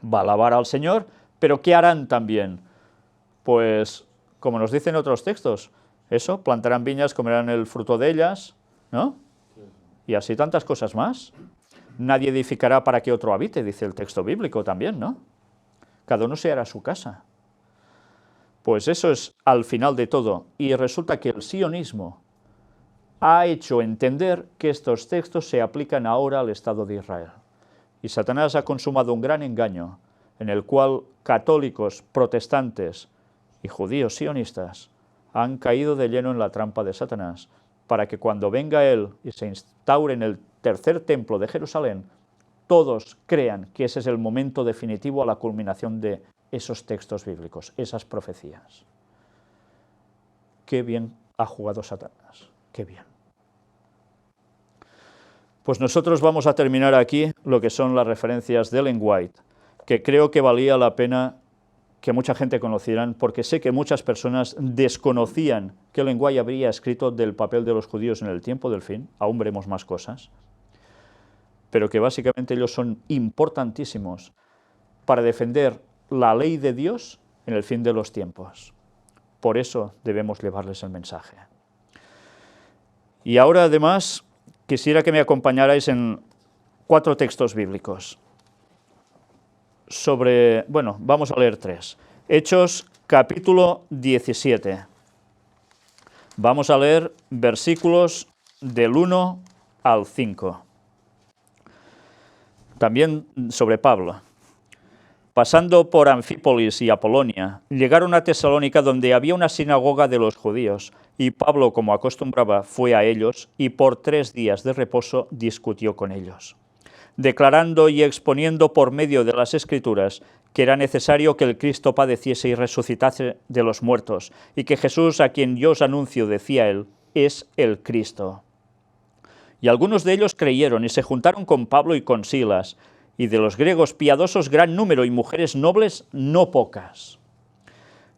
Va a alabar al Señor, pero ¿qué harán también? Pues, como nos dicen otros textos, eso, plantarán viñas, comerán el fruto de ellas, ¿no? Y así tantas cosas más. Nadie edificará para que otro habite, dice el texto bíblico también, ¿no? Cada uno se hará su casa. Pues eso es al final de todo. Y resulta que el sionismo ha hecho entender que estos textos se aplican ahora al Estado de Israel. Y Satanás ha consumado un gran engaño, en el cual católicos, protestantes y judíos sionistas han caído de lleno en la trampa de Satanás, para que cuando venga Él y se instaure en el tercer templo de Jerusalén, todos crean que ese es el momento definitivo a la culminación de esos textos bíblicos, esas profecías. Qué bien ha jugado Satanás, qué bien. Pues nosotros vamos a terminar aquí lo que son las referencias de Ellen White, que creo que valía la pena que mucha gente conocieran, porque sé que muchas personas desconocían que Ellen White habría escrito del papel de los judíos en el tiempo del fin, aún veremos más cosas, pero que básicamente ellos son importantísimos para defender la ley de Dios en el fin de los tiempos. Por eso debemos llevarles el mensaje. Y ahora además quisiera que me acompañarais en 4 textos bíblicos. Vamos a leer 3. Hechos capítulo 17. Vamos a leer versículos del 1 al 5. También sobre Pablo. Pasando por Anfípolis y Apolonia, llegaron a Tesalónica, donde había una sinagoga de los judíos, y Pablo, como acostumbraba, fue a ellos, y por 3 días de reposo discutió con ellos, declarando y exponiendo por medio de las Escrituras que era necesario que el Cristo padeciese y resucitase de los muertos, y que Jesús, a quien yo os anuncio, decía él, es el Cristo. Y algunos de ellos creyeron y se juntaron con Pablo y con Silas, y de los griegos piadosos gran número y mujeres nobles no pocas.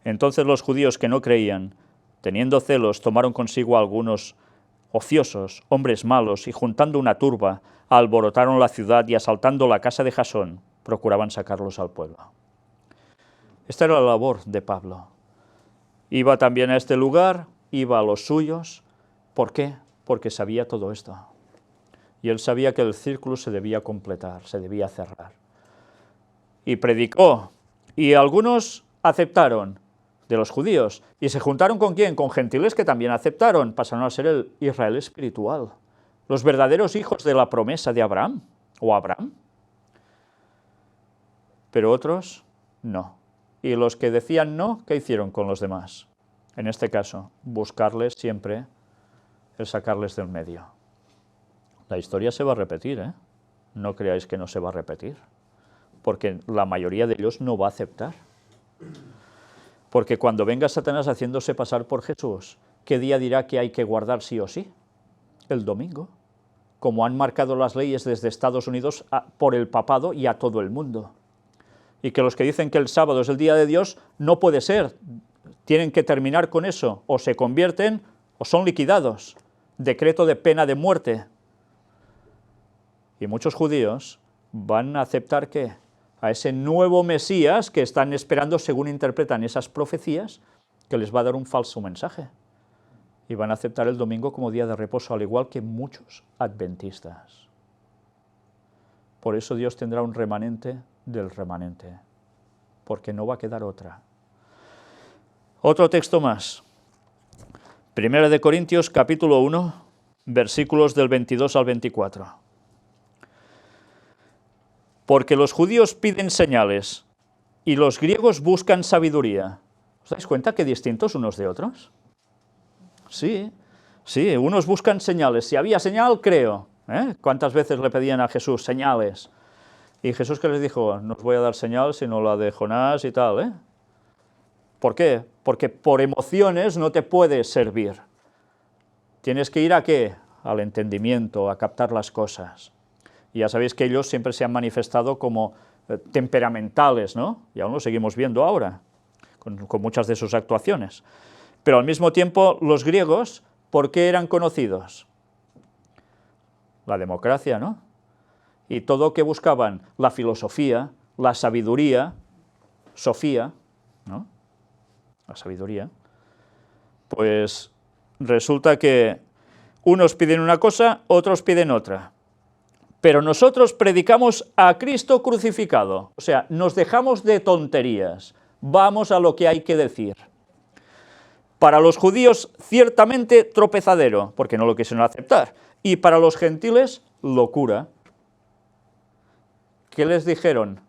Entonces los judíos que no creían, teniendo celos, tomaron consigo a algunos ociosos, hombres malos, y juntando una turba, alborotaron la ciudad y asaltando la casa de Jasón, procuraban sacarlos al pueblo. Esta era la labor de Pablo. Iba también a este lugar, iba a los suyos. ¿Por qué? Porque sabía todo esto. Y él sabía que el círculo se debía completar, se debía cerrar. Y predicó, y algunos aceptaron, de los judíos. ¿Y se juntaron con quién? Con gentiles que también aceptaron, pasaron a ser el Israel espiritual, los verdaderos hijos de la promesa de Abraham, o Abraham. Pero otros, no. Y los que decían no, ¿qué hicieron con los demás? En este caso, buscarles siempre el sacarles del medio. La historia se va a repetir, ¿eh? No creáis que no se va a repetir, porque la mayoría de ellos no va a aceptar. Porque cuando venga Satanás haciéndose pasar por Jesús, ¿qué día dirá que hay que guardar sí o sí? El domingo, como han marcado las leyes desde Estados Unidos por el papado y a todo el mundo. Y que los que dicen que el sábado es el día de Dios, no puede ser. Tienen que terminar con eso, o se convierten o son liquidados. Decreto de pena de muerte. Y muchos judíos van a aceptar ¿qué? A ese nuevo Mesías que están esperando, según interpretan esas profecías, que les va a dar un falso mensaje. Y van a aceptar el domingo como día de reposo, al igual que muchos adventistas. Por eso Dios tendrá un remanente del remanente, porque no va a quedar otra. Otro texto más. 1 de Corintios, capítulo 1, versículos del 22 al 24. Porque los judíos piden señales y los griegos buscan sabiduría. ¿Os dais cuenta qué distintos unos de otros? Sí, unos buscan señales. Si había señal, creo. ¿Cuántas veces le pedían a Jesús señales? Y Jesús, ¿qué les dijo? No os voy a dar señal sino la de Jonás y tal, ¿Por qué? Porque por emociones no te puedes servir. Tienes que ir ¿a qué? Al entendimiento, a captar las cosas. Y ya sabéis que ellos siempre se han manifestado como temperamentales, ¿no? Y aún lo seguimos viendo ahora, con muchas de sus actuaciones. Pero al mismo tiempo, los griegos, ¿por qué eran conocidos? La democracia, ¿no? Y todo que buscaban, la filosofía, la sabiduría, Sofía, ¿no? La sabiduría. Pues resulta que unos piden una cosa, otros piden otra. Pero nosotros predicamos a Cristo crucificado, o sea, nos dejamos de tonterías, vamos a lo que hay que decir. Para los judíos, ciertamente tropezadero, porque no lo quisieron aceptar, y para los gentiles, locura. ¿Qué les dijeron?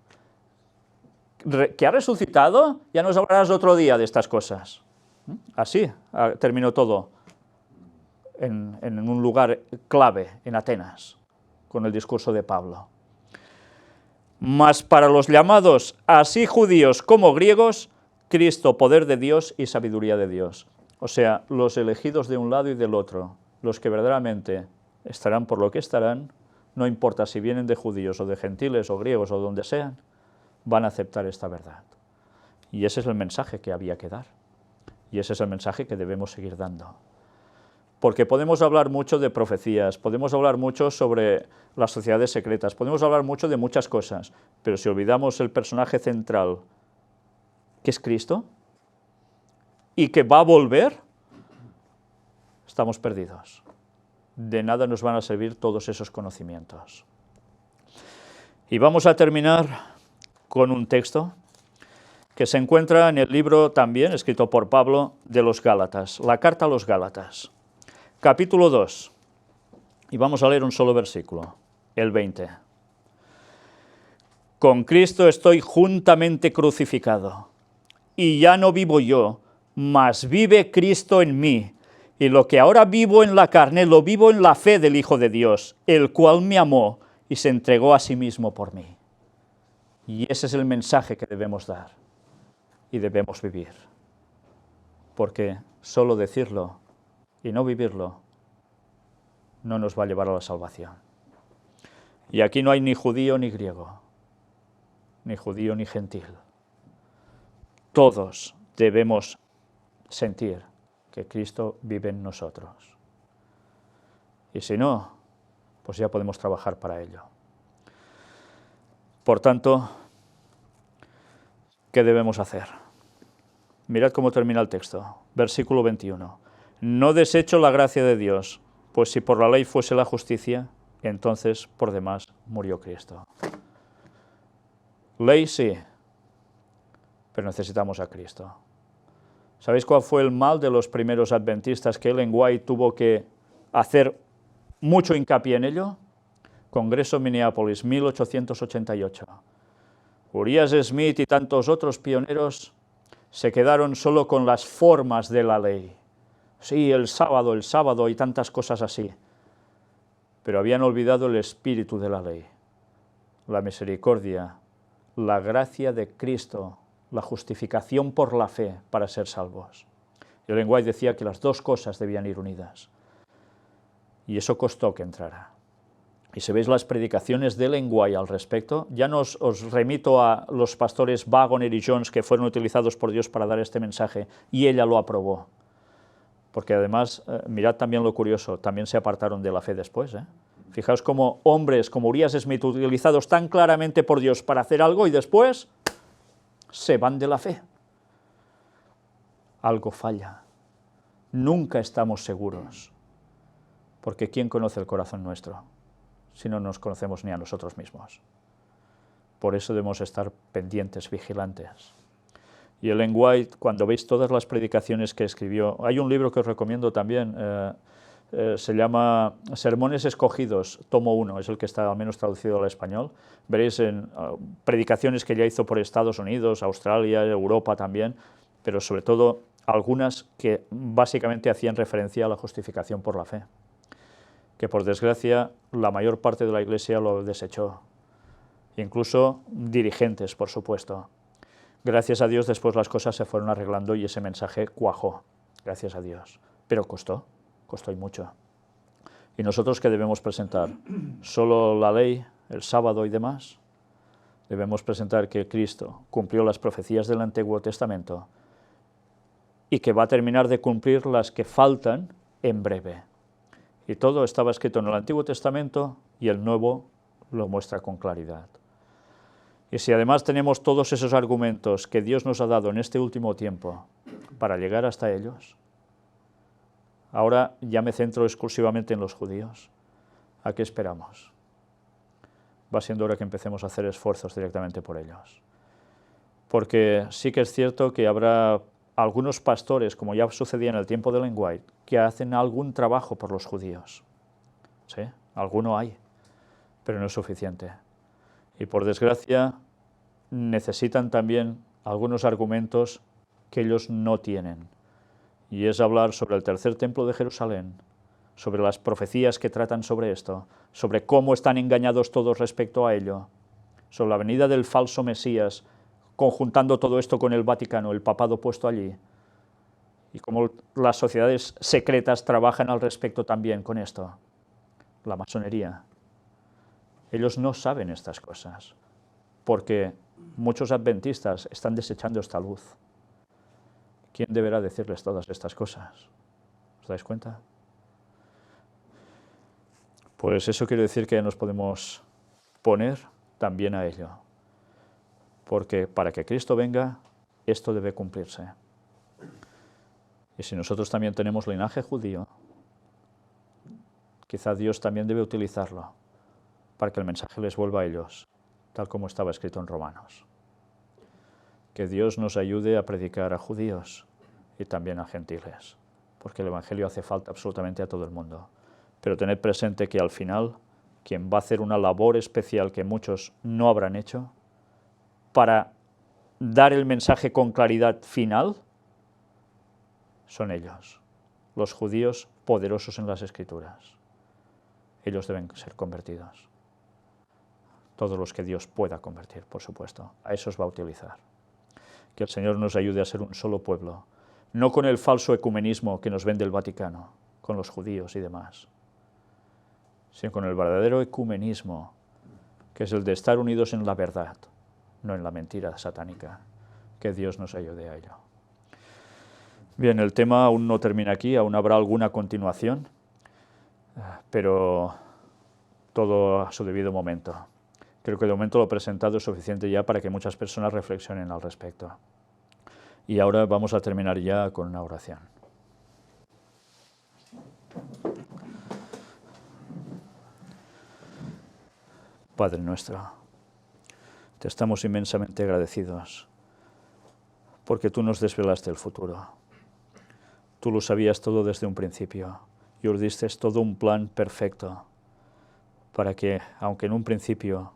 ¿Que ha resucitado? Ya nos hablarás otro día de estas cosas. Así terminó todo en un lugar clave, en Atenas, con el discurso de Pablo. Mas para los llamados, así judíos como griegos, Cristo, poder de Dios y sabiduría de Dios. O sea, los elegidos de un lado y del otro, los que verdaderamente estarán por lo que estarán, no importa si vienen de judíos o de gentiles o griegos o donde sean, van a aceptar esta verdad. Y ese es el mensaje que había que dar. Y ese es el mensaje que debemos seguir dando. Porque podemos hablar mucho de profecías, podemos hablar mucho sobre las sociedades secretas, podemos hablar mucho de muchas cosas, pero si olvidamos el personaje central, que es Cristo, y que va a volver, estamos perdidos. De nada nos van a servir todos esos conocimientos. Y vamos a terminar con un texto que se encuentra en el libro también, escrito por Pablo, de los Gálatas, la carta a los Gálatas. Capítulo 2, y vamos a leer un solo versículo, el 20. Con Cristo estoy juntamente crucificado, y ya no vivo yo, mas vive Cristo en mí, y lo que ahora vivo en la carne, lo vivo en la fe del Hijo de Dios, el cual me amó y se entregó a sí mismo por mí. Y ese es el mensaje que debemos dar, y debemos vivir, porque solo decirlo y no vivirlo no nos va a llevar a la salvación. Y aquí no hay ni judío ni griego, ni judío ni gentil. Todos debemos sentir que Cristo vive en nosotros. Y si no, pues ya podemos trabajar para ello. Por tanto, ¿qué debemos hacer? Mirad cómo termina el texto, versículo 21. No desecho la gracia de Dios, pues si por la ley fuese la justicia, entonces por demás murió Cristo. Ley sí, pero necesitamos a Cristo. ¿Sabéis cuál fue el mal de los primeros adventistas? Que Ellen White tuvo que hacer mucho hincapié en ello. Congreso Minneapolis, 1888. Urias Smith y tantos otros pioneros se quedaron solo con las formas de la ley. Sí, el sábado y tantas cosas así. Pero habían olvidado el espíritu de la ley, la misericordia, la gracia de Cristo, la justificación por la fe para ser salvos. Ellen White decía que las dos cosas debían ir unidas. Y eso costó que entrara. Y si veis las predicaciones de Ellen White al respecto, ya os remito a los pastores Waggoner y Jones, que fueron utilizados por Dios para dar este mensaje, y ella lo aprobó. Porque además, mirad también lo curioso, también se apartaron de la fe después. Fijaos cómo hombres como Urias Smith, utilizados tan claramente por Dios para hacer algo, y después se van de la fe. Algo falla. Nunca estamos seguros. Porque ¿quién conoce el corazón nuestro si no nos conocemos ni a nosotros mismos? Por eso debemos estar pendientes, vigilantes. Y Ellen White, cuando veis todas las predicaciones que escribió, hay un libro que os recomiendo también, se llama Sermones Escogidos, tomo 1, es el que está al menos traducido al español. Veréis en predicaciones que ella hizo por Estados Unidos, Australia, Europa también, pero sobre todo algunas que básicamente hacían referencia a la justificación por la fe, que por desgracia la mayor parte de la Iglesia lo desechó, incluso dirigentes, por supuesto. Gracias a Dios después las cosas se fueron arreglando y ese mensaje cuajó, gracias a Dios, pero costó y mucho. ¿Y nosotros qué debemos presentar? ¿Solo la ley, el sábado y demás? Debemos presentar que Cristo cumplió las profecías del Antiguo Testamento y que va a terminar de cumplir las que faltan en breve. Y todo estaba escrito en el Antiguo Testamento y el Nuevo lo muestra con claridad. Y si además tenemos todos esos argumentos que Dios nos ha dado en este último tiempo para llegar hasta ellos, ahora ya me centro exclusivamente en los judíos. ¿A qué esperamos? Va siendo hora que empecemos a hacer esfuerzos directamente por ellos. Porque sí que es cierto que habrá algunos pastores, como ya sucedía en el tiempo de Ellen White, que hacen algún trabajo por los judíos. Sí, alguno hay, pero no es suficiente. Y por desgracia necesitan también algunos argumentos que ellos no tienen. Y es hablar sobre el tercer templo de Jerusalén, sobre las profecías que tratan sobre esto, sobre cómo están engañados todos respecto a ello, sobre la venida del falso Mesías, conjuntando todo esto con el Vaticano, el papado puesto allí, y cómo las sociedades secretas trabajan al respecto también con esto, la masonería. Ellos no saben estas cosas, porque muchos adventistas están desechando esta luz. ¿Quién deberá decirles todas estas cosas? ¿Os dais cuenta? Pues eso quiere decir que nos podemos poner también a ello, porque para que Cristo venga, esto debe cumplirse. Y si nosotros también tenemos linaje judío, quizá Dios también debe utilizarlo para que el mensaje les vuelva a ellos, tal como estaba escrito en Romanos. Que Dios nos ayude a predicar a judíos y también a gentiles, porque el Evangelio hace falta absolutamente a todo el mundo. Pero tened presente que al final, quien va a hacer una labor especial que muchos no habrán hecho, para dar el mensaje con claridad final, son ellos, los judíos poderosos en las Escrituras. Ellos deben ser convertidos. Todos los que Dios pueda convertir, por supuesto, a esos va a utilizar. Que el Señor nos ayude a ser un solo pueblo, no con el falso ecumenismo que nos vende el Vaticano, con los judíos y demás, sino con el verdadero ecumenismo, que es el de estar unidos en la verdad, no en la mentira satánica. Que Dios nos ayude a ello. Bien, el tema aún no termina aquí, aún habrá alguna continuación, pero todo a su debido momento. Creo que de momento lo presentado es suficiente ya para que muchas personas reflexionen al respecto. Y ahora vamos a terminar ya con una oración. Padre nuestro, te estamos inmensamente agradecidos porque tú nos desvelaste el futuro. Tú lo sabías todo desde un principio y urdiste todo un plan perfecto para que, aunque en un principio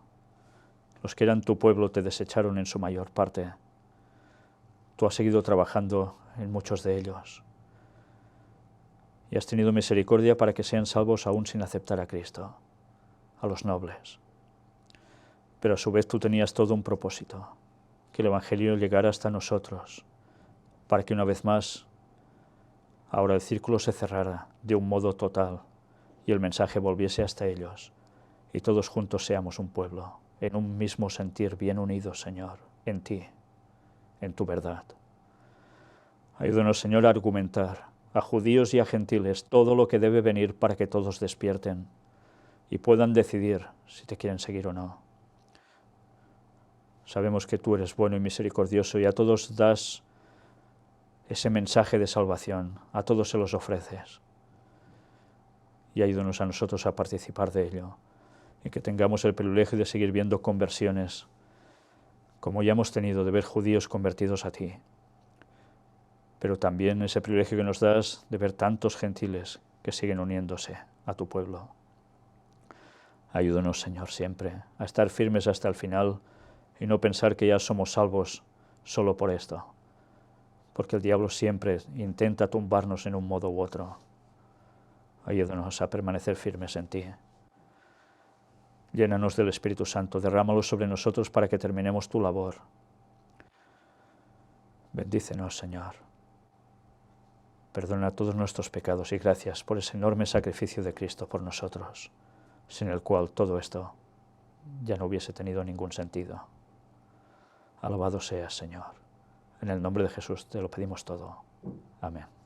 los que eran tu pueblo te desecharon en su mayor parte, tú has seguido trabajando en muchos de ellos y has tenido misericordia para que sean salvos aún sin aceptar a Cristo, a los nobles. Pero a su vez tú tenías todo un propósito, que el Evangelio llegara hasta nosotros, para que una vez más ahora el círculo se cerrara de un modo total y el mensaje volviese hasta ellos y todos juntos seamos un pueblo, en un mismo sentir bien unidos, Señor, en ti, en tu verdad. Ayúdanos, Señor, a argumentar a judíos y a gentiles todo lo que debe venir para que todos despierten y puedan decidir si te quieren seguir o no. Sabemos que tú eres bueno y misericordioso y a todos das ese mensaje de salvación, a todos se los ofreces. Y ayúdanos a nosotros a participar de ello y que tengamos el privilegio de seguir viendo conversiones, como ya hemos tenido de ver judíos convertidos a ti, pero también ese privilegio que nos das de ver tantos gentiles que siguen uniéndose a tu pueblo. Ayúdanos, Señor, siempre a estar firmes hasta el final y no pensar que ya somos salvos solo por esto, porque el diablo siempre intenta tumbarnos en un modo u otro. Ayúdanos a permanecer firmes en ti. Llénanos del Espíritu Santo, derrámalo sobre nosotros para que terminemos tu labor. Bendícenos, Señor. Perdona todos nuestros pecados y gracias por ese enorme sacrificio de Cristo por nosotros, sin el cual todo esto ya no hubiese tenido ningún sentido. Alabado seas, Señor. En el nombre de Jesús te lo pedimos todo. Amén.